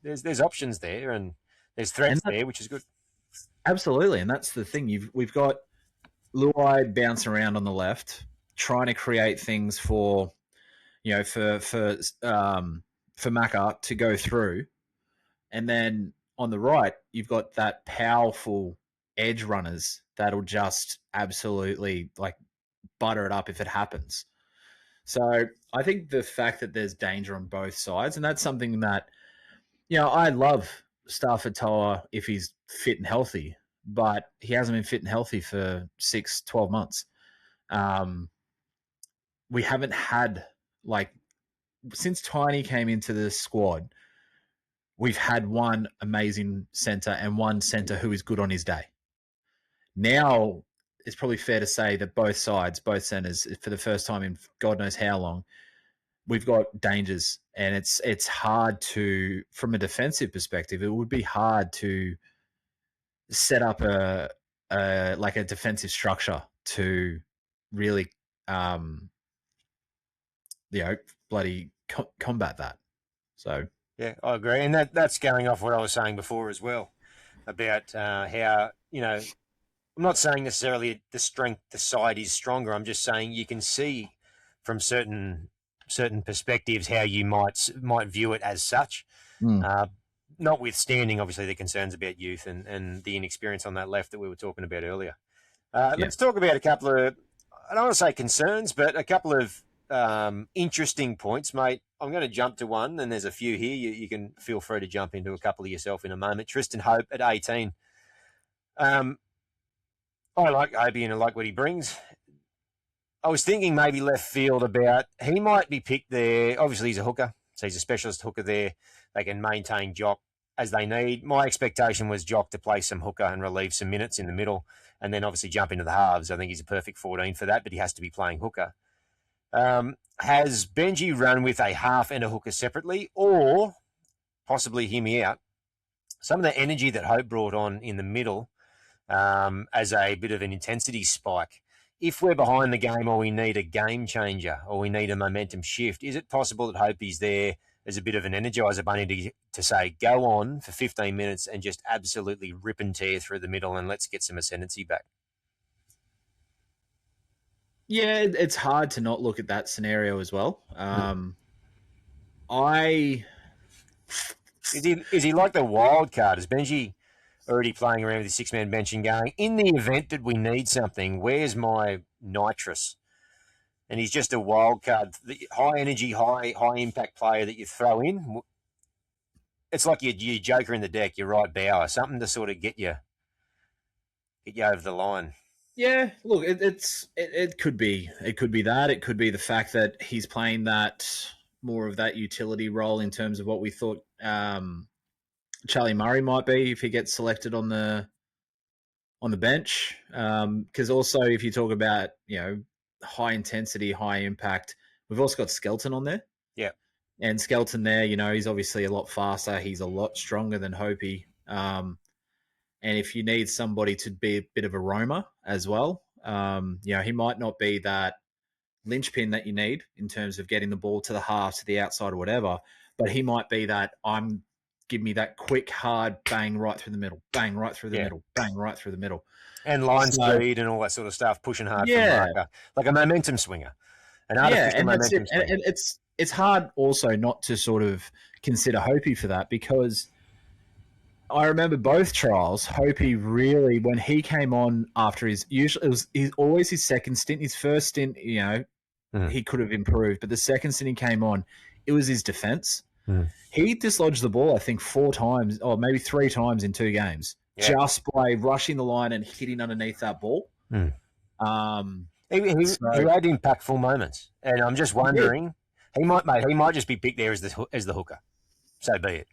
there's options there and there's and threats there, which is good. absolutely, and that's the thing. We've got Luai bouncing around on the left, trying to create things for Macca to go through, and then on the right you've got that powerful edge runners that'll just absolutely like butter it up if it happens. So I think the fact that there's danger on both sides, and that's something that I love Stafford Toa if he's fit and healthy, but he hasn't been fit and healthy for 6-12 months. We haven't had, since Tiny came into the squad, we've had one amazing centre and one centre who is good on his day. Now, it's probably fair to say that both centres, for the first time in God knows how long, we've got dangers, and it's hard to, from a defensive perspective, it would be hard to set up a defensive structure to really, bloody combat that. So yeah, I agree, and that's going off what I was saying before as well about how I'm not saying necessarily the side is stronger. I'm just saying you can see from certain perspectives how you might view it as such. Notwithstanding, obviously, the concerns about youth and the inexperience on that left that we were talking about earlier. Let's talk about a couple of, I don't want to say concerns, but a couple of interesting points, mate. I'm going to jump to one, and there's a few here. You can feel free to jump into a couple of yourself in a moment. Tristan Hope at 18. I like Obi and I like what he brings. I was thinking maybe left field about he might be picked there. Obviously, he's a hooker, so he's a specialist hooker there. They can maintain Jock as they need. My expectation was Jock to play some hooker and relieve some minutes in the middle, and then obviously jump into the halves. I think he's a perfect 14 for that, but he has to be playing hooker. Has Benji run with a half and a hooker separately, or possibly hear me out? Some of the energy that Hope brought on in the middle as a bit of an intensity spike. If we're behind the game or we need a game changer or we need a momentum shift, is it possible that Hope's there as a bit of an energizer bunny to say, go on for 15 minutes and just absolutely rip and tear through the middle and let's get some ascendancy back? Yeah, it's hard to not look at that scenario as well. Is he like the wild card? Is Benji already playing around with the six-man bench and going, in the event that we need something, where's my nitrous? And he's just a wild card, the high energy, high impact player that you throw in. It's like your joker in the deck, your right bower, something to sort of get you over the line. Yeah, look, it could be that. It could be the fact that he's playing that more of that utility role in terms of what we thought Charlie Murray might be if he gets selected on the bench. Because also, if you talk about high intensity, high impact, we've also got Skelton on there. Yeah, and Skelton there, he's obviously a lot faster. He's a lot stronger than Hopey. And if you need somebody to be a bit of a roamer as well, he might not be that linchpin that you need in terms of getting the ball to the half, to the outside or whatever, but he might be that give me that quick, hard bang right through the middle, bang right through the middle, bang right through the middle. And line speed and all that sort of stuff, pushing hard from marker, like a momentum swinger. An artificial momentum swinger. And it's hard also not to sort of consider Hopey for that, because I remember both trials, Hopey really, when he came on after always his second stint. His first stint, he could have improved, but the second stint he came on, it was his defense. He dislodged the ball, I think, 4 times or maybe 3 times in 2 games, just by rushing the line and hitting underneath that ball. He had impactful moments, and I'm just wondering, he might just be picked there as the hooker. So be it.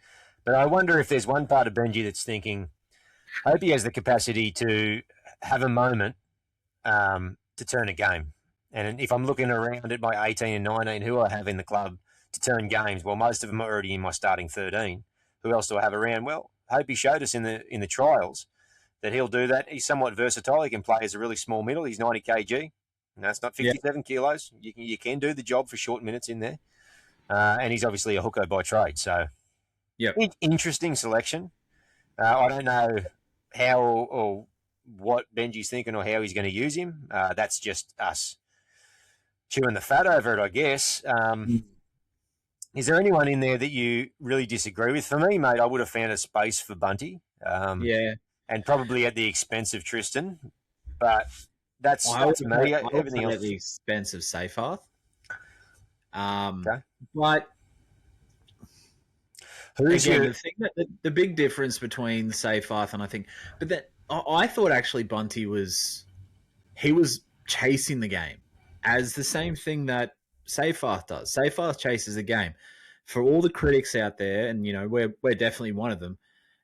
But I wonder if there's one part of Benji that's thinking, hope he has the capacity to have a moment to turn a game. And if I'm looking around at my 18 and 19 who I have in the club to turn games, well, most of them are already in my starting 13. who else do I have around? Well, hope he showed us in the trials that he'll do that. He's somewhat versatile. He can play as a really small middle. He's 90 kg. No, it's not 57 kilos. You can do the job for short minutes in there. And he's obviously a hooker by trade. So, interesting selection. I don't know how or what Benji's thinking or how he's going to use him. That's just us chewing the fat over it, I guess. Is there anyone in there that you really disagree with? For me, mate, I would have found a space for Bunty. And probably at the expense of Tristan. But that's me. Everything else at the expense of Seyfarth. Okay. But who's again, the big difference between Seyfarth and I thought actually Bunty was chasing the game as the same thing that Seyfarth does. Seyfarth chases the game. For all the critics out there, and we're definitely one of them,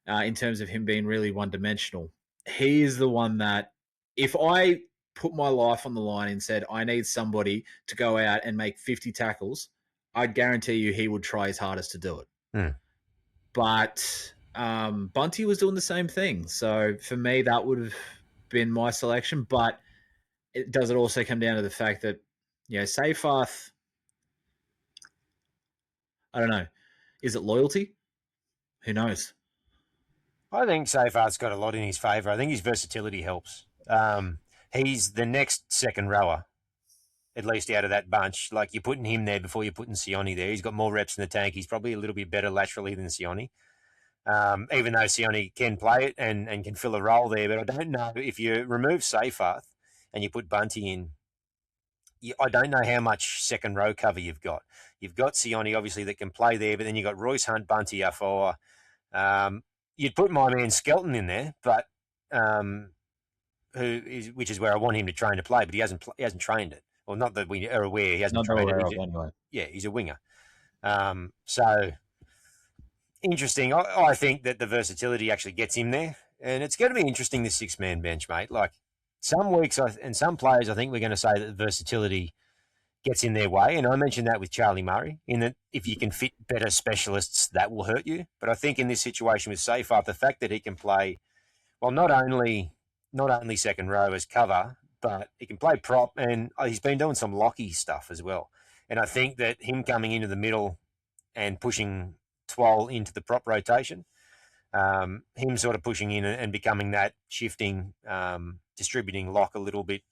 in terms of him being really one-dimensional. He is the one that, if I put my life on the line and said, I need somebody to go out and make 50 tackles, I'd guarantee you he would try his hardest to do it. But Bunty was doing the same thing. So for me, that would have been my selection. But does it also come down to the fact that, Seyfarth, I don't know, is it loyalty? Who knows? I think Seyfarth's got a lot in his favour. I think his versatility helps. He's the next second rower, at least out of that bunch. Like, you're putting him there before you're putting Sione there. He's got more reps in the tank. He's probably a little bit better laterally than Sione, even though Sione can play it and can fill a role there. But I don't know if you remove Seyfarth and you put Bunty in, I don't know how much second row cover you've got. You've got Sione, obviously, that can play there, but then you've got Royce Hunt, Bunty, Afoa. You'd put my man Skelton in there, but which is where I want him to train to play, but he hasn't trained it. Well, not that we are aware he hasn't trained it. Anyway. Yeah, he's a winger. So interesting. I think that the versatility actually gets him there, and it's going to be interesting, this 6-man bench, mate. Like, some weeks and some players, I think we're going to say that the versatility gets in their way. And I mentioned that with Charlie Murray, in that if you can fit better specialists, that will hurt you. But I think in this situation with Seyfarth, the fact that he can play, well, not only second row as cover, but he can play prop, and he's been doing some locky stuff as well. And I think that him coming into the middle and pushing Twal into the prop rotation, him sort of pushing in and becoming that shifting, distributing lock a little bit.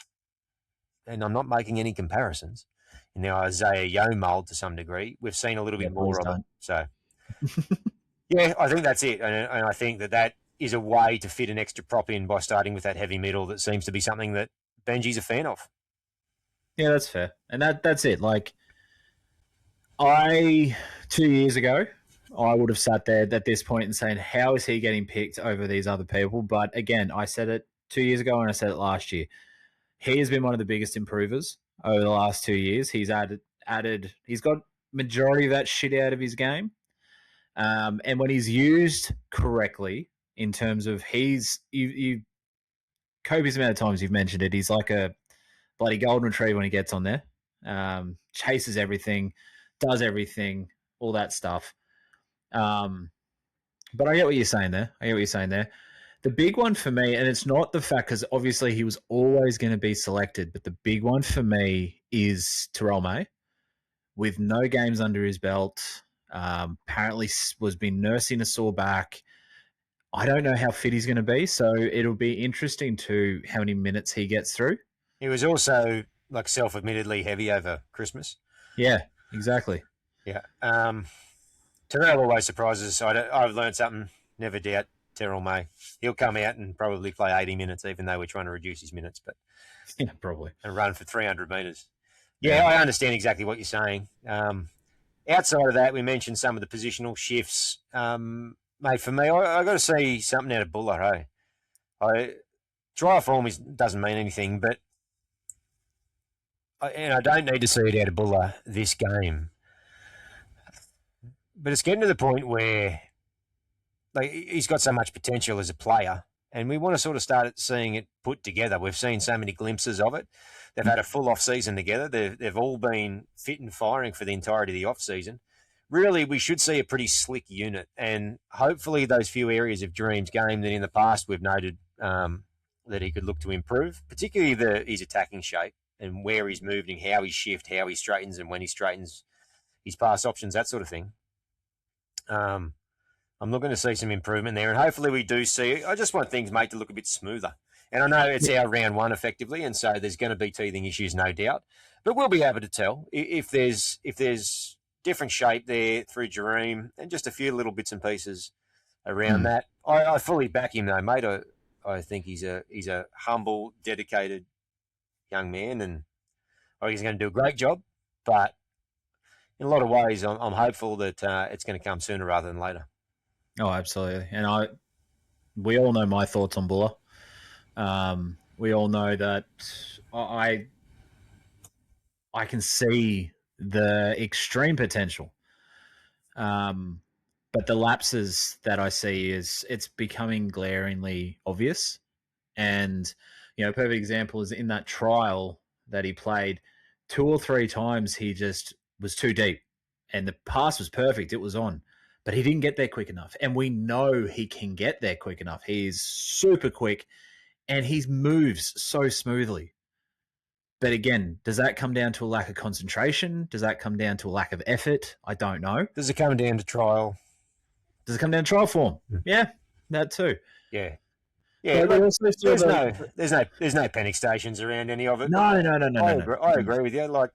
And I'm not making any comparisons in the Isaiah Yeo mould to some degree. We've seen a little bit more of it. So, yeah, I think that's it. And I think that is a way to fit an extra prop in by starting with that heavy middle. That seems to be something that Benji's a fan of. Yeah, that's fair. And that's it. Like, 2 years ago, I would have sat there at this point and saying, how is he getting picked over these other people? But again, I said it 2 years ago and I said it last year. He has been one of the biggest improvers over the last 2 years. He's he's got majority of that shit out of his game. And when he's used correctly, in terms of you copious amount of times you've mentioned it, he's like a bloody golden retriever when he gets on there. Chases everything, does everything, all that stuff. But I get what you're saying there. The big one for me, and it's not the fact, because obviously he was always going to be selected, but the big one for me is Terrell May, with no games under his belt. Apparently was been nursing a sore back. I don't know how fit he's going to be, so it'll be interesting to how many minutes he gets through. He was also, like, self-admittedly heavy over Christmas. Yeah, exactly. Yeah. Terrell always surprises us. I've learned something. Never doubt Terrell May. He'll come out and probably play 80 minutes, even though we're trying to reduce his minutes. But yeah, probably. And run for 300 metres. Yeah, I understand exactly what you're saying. Outside of that, we mentioned some of the positional shifts. Mate, for me, I got to see something out of Buller, hey? Dry form doesn't mean anything, but I don't need to see it out of Buller this game. But it's getting to the point where, like, he's got so much potential as a player, and we want to sort of start seeing it put together. We've seen so many glimpses of it. They've had a full off-season together. They've all been fit and firing for the entirety of the off-season. really we should see a pretty slick unit, and hopefully those few areas of Dream's game that in the past we've noted that he could look to improve, particularly his attacking shape and where he's moving, how he shifts, how he straightens, and when he straightens his pass options, that sort of thing. I'm looking to see some improvement there, and hopefully we do see. I just want things, mate, to look a bit smoother. And I know it's our round one effectively, and so there's going to be teething issues, no doubt. But we'll be able to tell if there's different shape there through Jerome and just a few little bits and pieces around that. I fully back him though, mate. I think he's a humble, dedicated young man, and I think he's going to do a great job. But in a lot of ways, I'm hopeful that it's going to come sooner rather than later. Oh, absolutely. And we all know my thoughts on Buller. We all know that I can see the extreme potential. But the lapses that I see it's becoming glaringly obvious. And, a perfect example is in that trial that he played 2 or 3 times, he just was too deep and the pass was perfect. It was on, but he didn't get there quick enough. And we know he can get there quick enough. He's super quick and he moves so smoothly. But again, does that come down to a lack of concentration? Does that come down to a lack of effort? I don't know. Does it come down to trial? Does it come down to trial form? Yeah, that too. Yeah. Yeah, there's no panic stations around any of it. No. I agree with you. Like,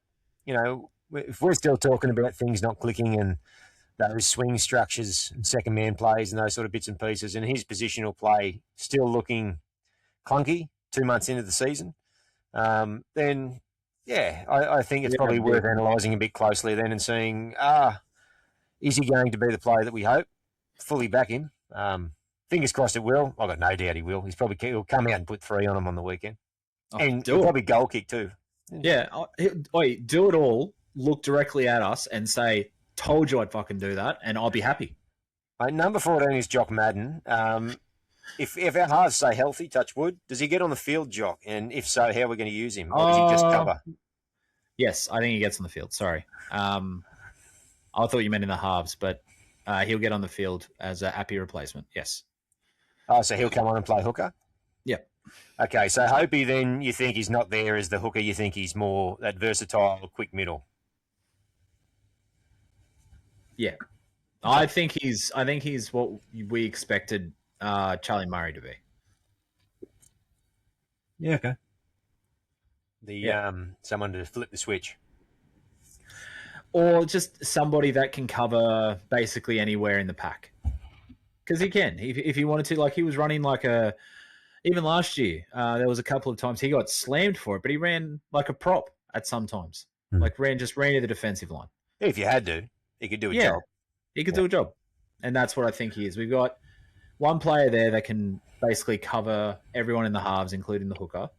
if we're still talking about things not clicking and those swing structures and second man plays and those sort of bits and pieces, and his positional play still looking clunky 2 months into the season, then I think it's probably worth analysing a bit closely then and seeing, is he going to be the player that we hope? Fully back him. Fingers crossed it will. I've got no doubt he will. He'll come out and put 3 on him on the weekend. And he'll probably goal kick too. Yeah. Do it all, look directly at us and say, told you I'd fucking do that, and I'll be happy. Number 14 is Jock Madden. If our halves stay healthy, touch wood, does he get on the field, Jock? And if so, how are we going to use him? Or does he just cover? Yes, I think he gets on the field. Sorry. I thought you meant in the halves, but he'll get on the field as a happy replacement. Yes. Oh, so he'll come on and play hooker? Yeah. Okay, so Hopey then you think he's not there as the hooker. You think he's more that versatile, quick middle? Yeah. I think he's what we expected Charlie Murray to be. Yeah, okay. Someone to flip the switch. Or just somebody that can cover basically anywhere in the pack. Because he can. If he wanted to, like he was running even last year, there was a couple of times he got slammed for it, but he ran like a prop at some times. Like ran to the defensive line. If you had to, he could do a job. He could do a job. And that's what I think he is. We've got one player there that can basically cover everyone in the halves, including the hooker.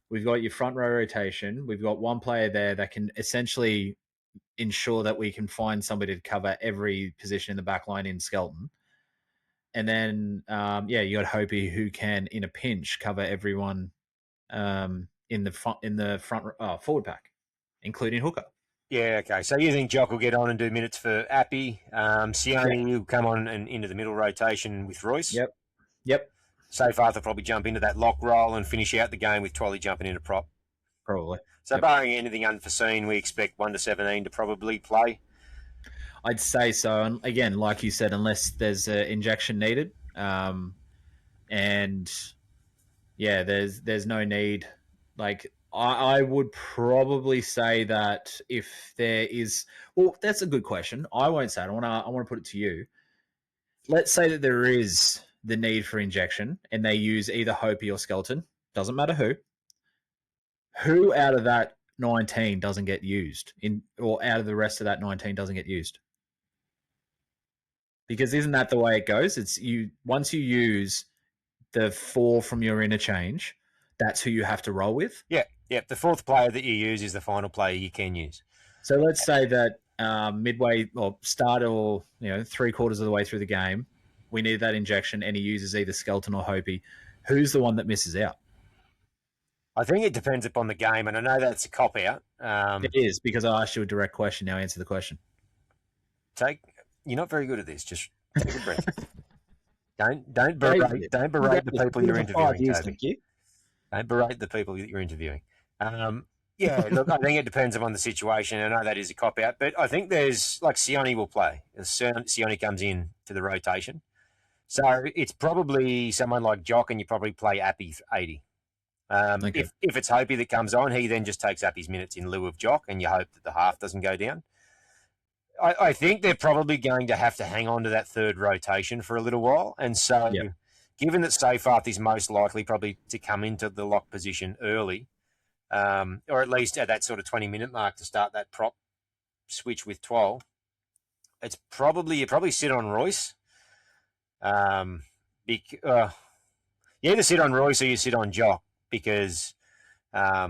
We've got your front row rotation. We've got one player there that can essentially ensure that we can find somebody to cover every position in the back line in Skelton. And then, you got Hopey who can, in a pinch, cover everyone in the front forward pack, including hooker. Yeah, okay. So you think Jock will get on and do minutes for Appy? Sione will come on and into the middle rotation with Royce? Yep. Seyfarth will probably jump into that lock role and finish out the game with Twally jumping into prop. Probably. So barring anything unforeseen, we expect 1 to 17 to probably play. I'd say so. And again, like you said, unless there's an injection needed, there's no need. Like I would probably say that if there is, well, that's a good question. I won't say it. I want to put it to you. Let's say that there is the need for injection, and they use either Hopey or Skelton. Doesn't matter who. Who out of that 19 doesn't get used or out of the rest of that 19 doesn't get used? Because isn't that the way it goes? It's once you use the 4 from your interchange, that's who you have to roll with. Yeah. The fourth player that you use is the final player you can use. So let's say that midway or start or 3/4 of the way through the game, we need that injection, and he uses either Skelton or Hopey. Who's the one that misses out? I think it depends upon the game, and I know that's a cop-out. It is, because I asked you a direct question. Now answer the question. You're not very good at this. Just take a breath. Don't berate the people you're interviewing, Toby. Don't berate the people that you're interviewing. Yeah, look, I think it depends upon the situation. I know that is a cop out, but I think there's like Sione will play. Sione comes in to the rotation, so it's probably someone like Jock, and you probably play Appy for 80. Okay. If it's Hopey that comes on, he then just takes Appy's minutes in lieu of Jock, and you hope that the half doesn't go down. I think they're probably going to have to hang on to that third rotation for a little while, and so given that Seyfarth is most likely probably to come into the lock position early, or at least at that sort of 20-minute mark to start that prop switch with 12, you probably sit on Royce. You either sit on Royce or you sit on Jock because, I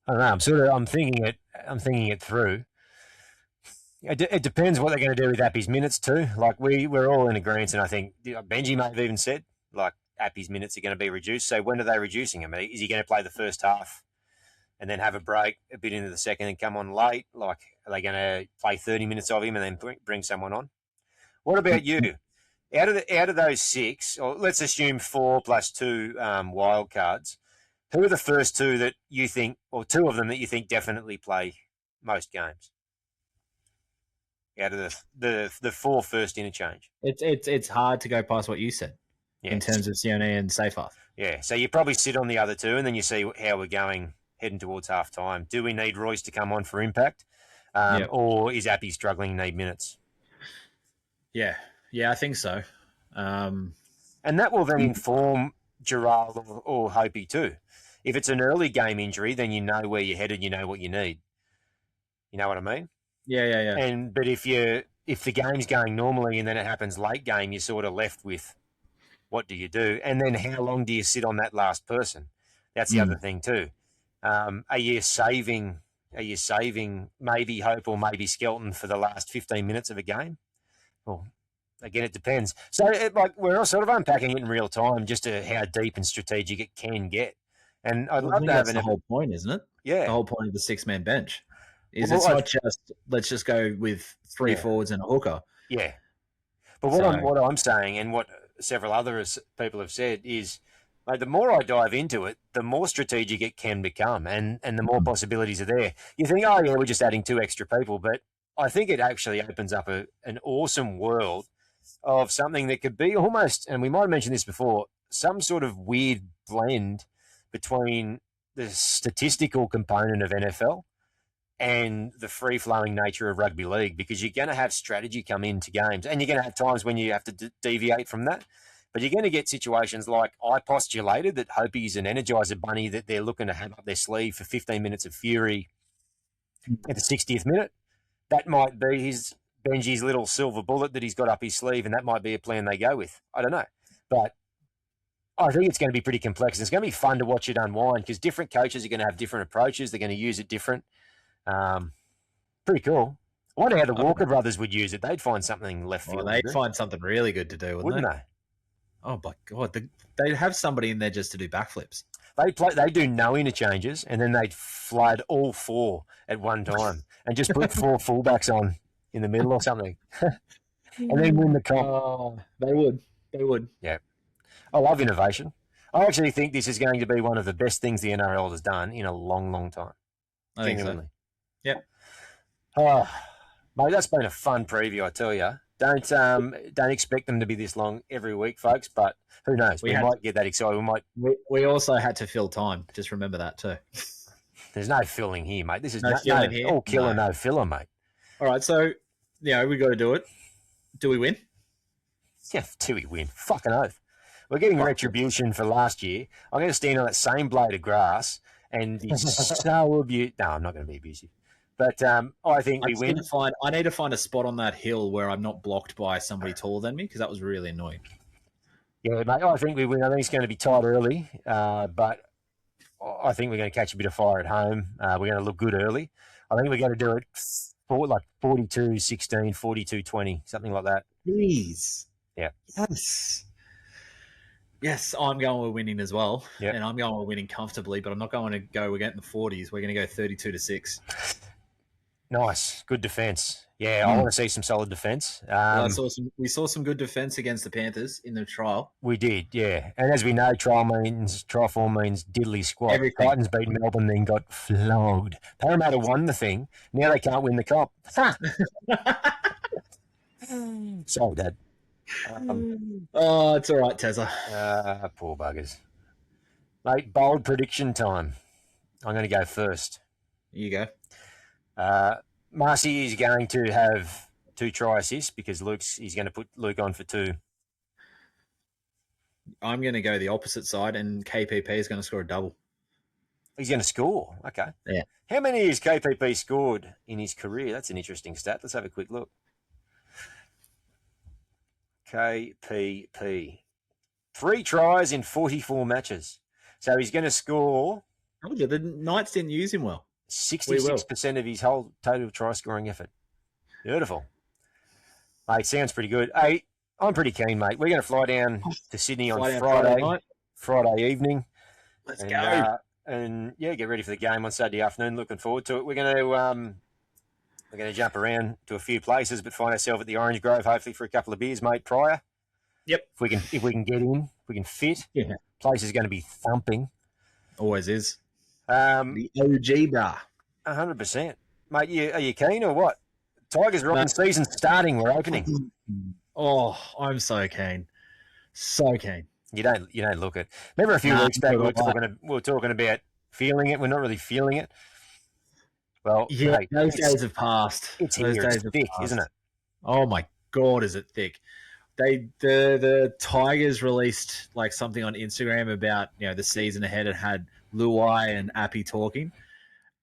don't know. I'm thinking it through. It depends what they're going to do with Appy's minutes too. Like we're all in agreement, and I think Benji may have even said like Appy's minutes are going to be reduced. So when are they reducing him? Is he going to play the first half and then have a break a bit into the second and come on late? Like are they going to play 30 minutes of him and then bring someone on? What about you? Out of those 6, or let's assume 4 plus 2 wild cards. Who are the first 2 that you think, or 2 of them that you think definitely play most games? Out of the 4 first interchange. It's hard to go past what you said in terms of Sione and Seyfarth. Yeah, so you probably sit on the other 2 and then you see how we're going heading towards half time. Do we need Royce to come on for impact? Or is Appy struggling, need minutes? Yeah, I think so. And that will then inform Gerald or Hopey too. If it's an early game injury, then you know where you're headed, you know what you need. You know what I mean? Yeah. But if the game's going normally and then it happens late game, you're sort of left with what do you do? And then how long do you sit on that last person? That's the other thing too. Are you saving maybe Hope or maybe Skelton for the last 15 minutes of a game? Well, again, it depends. So we're sort of unpacking it in real time just to how deep and strategic it can get. And I'd love to have the whole point, isn't it? Yeah. The whole point of the 6-man bench is it's not just let's just go with 3 forwards and a hooker. Yeah. But what I'm saying and what several other people have said is the more I dive into it, the more strategic it can become and the more possibilities are there. You think, we're just adding 2 extra people, but I think it actually opens up an awesome world of something that could be almost, and we might have mentioned this before, some sort of weird blend between the statistical component of NFL and the free-flowing nature of rugby league, because you're going to have strategy come into games and you're going to have times when you have to deviate from that. But you're going to get situations like I postulated that Hopey's an Energizer bunny that they're looking to have up their sleeve for 15 minutes of fury at the 60th minute. That might be Benji's little silver bullet that he's got up his sleeve, and that might be a plan they go with. I don't know. But I think it's going to be pretty complex. It's going to be fun to watch it unwind because different coaches are going to have different approaches. They're going to use it different. Pretty cool. I wonder how the Walker brothers would use it. They'd find something left field. They'd find something really good to do, wouldn't they? Oh, my God. They'd have somebody in there just to do backflips. They do no interchanges, and then they'd flood all 4 at one time and just put 4 fullbacks on in the middle or something. And then win the comp. Oh, they would. Yeah. I love innovation. I actually think this is going to be one of the best things the NRL has done in a long, long time. I think so. Yep. Oh, mate, that's been a fun preview, I tell you. Don't expect them to be this long every week, folks, but who knows? We might get that excited. We also had to fill time. Just remember that too. There's no filling here, mate. This is no filling here. All killer, no filler, mate. All right, so, we got to do it. Do we win? Yeah, do we win? Fucking oath. We're getting retribution for last year. I'm going to stand on that same blade of grass and be so abusive. No, I'm not going to be abusive. But I think we win. I need to find a spot on that hill where I'm not blocked by somebody taller than me because that was really annoying. Yeah, mate, I think we win. I think it's going to be tight early, but I think we're going to catch a bit of fire at home. We're going to look good early. I think we're going to do it for like 42-16, 42-20, something like that. Please. Yeah. Yes, I'm going with winning as well. Yep. And I'm going with winning comfortably, but I'm not going to go against the 40s. We're going to go 32-6. Nice. Good defence. Yeah, I want to see some solid defence. We saw some good defence against the Panthers in the trial. We did, yeah. And as we know, trial form means diddly squat. Everything. Titans beat Melbourne, then got flogged. Parramatta won the thing. Now they can't win the comp. Sorry, Dad. Oh, it's all right, Tezza. Poor buggers. Mate, bold prediction time. I'm going to go first. You go. Marcy is going to have 2 try assists because he's going to put Luke on for 2. I'm going to go the opposite side, and KPP is going to score a double. He's going to score. Okay. Yeah. How many has KPP scored in his career? That's an interesting stat. Let's have a quick look. KPP. 3 tries in 44 matches. So he's going to score. Oh, the Knights didn't use him well. 66% of his whole total try scoring effort. Beautiful. Mate, sounds pretty good. Hey, I'm pretty keen, mate. We're going to fly down to Sydney on Friday evening. Let's go. And yeah, get ready for the game on Saturday afternoon. Looking forward to it. We're going to jump around to a few places, but find ourselves at the Orange Grove, hopefully for a couple of beers, mate, prior. Yep. If we can get in, if we can fit. Yeah. Place is going to be thumping. Always is. The OG bar. 100%. Mate, are you keen or what? Tigers run season starting. We're opening. Oh, I'm so keen. So keen. You don't look it. Remember a few weeks back we were talking about feeling it. We're not really feeling it. Well, yeah, mate, those days have passed. It's here. It's thick, isn't it? Oh my God, is it thick? The Tigers released like something on Instagram about the season ahead. It had Luai and Appy talking.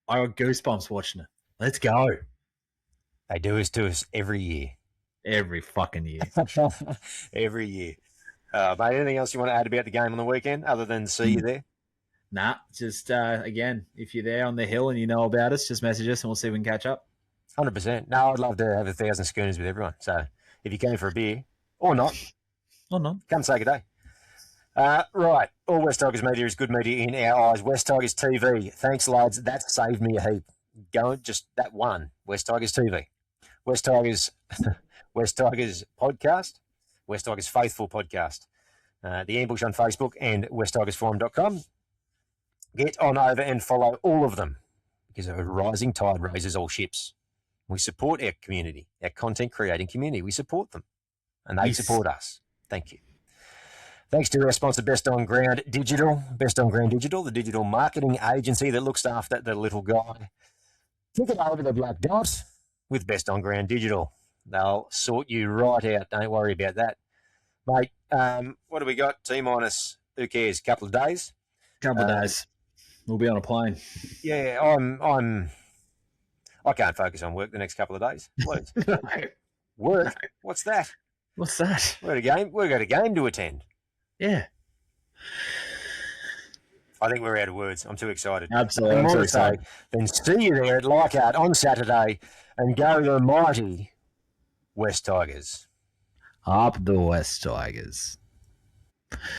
I got goosebumps watching it. Let's go. They do this to us every year. Every fucking year. Every year. Mate, anything else you want to add about the game on the weekend other than see you there? Nah, just again, if you're there on the hill and you know about us, just message us and we'll see if we can catch up. 100%. No, I'd love to have 1,000 schooners with everyone. So if you came for a beer or not, come say good day. Right. All West Tigers media is good media in our eyes. West Tigers TV. Thanks, lads. That saved me a heap. Just that one. West Tigers TV. West Tigers podcast. West Tigers Faithful podcast. The Ambush on Facebook and westtigersforum.com. Get on over and follow all of them because a rising tide raises all ships. We support our community, our content creating community. We support them and they support us. Thank you. Thanks to our sponsor, Best On Ground Digital. Best On Ground Digital, the digital marketing agency that looks after the little guy. Kick it over the black dot with Best On Ground Digital. They'll sort you right out. Don't worry about that. Mate, what do we got? T-minus, who cares? Couple of days? Couple of days. We'll be on a plane. Yeah, I can't focus on work the next couple of days. Please. Work? No. What's that? What's that? We've got a game to attend. Yeah. I think we're out of words. I'm too excited. Absolutely. I'm so excited. Then see you there at Leichhardt on Saturday and go the mighty West Tigers. Up the West Tigers.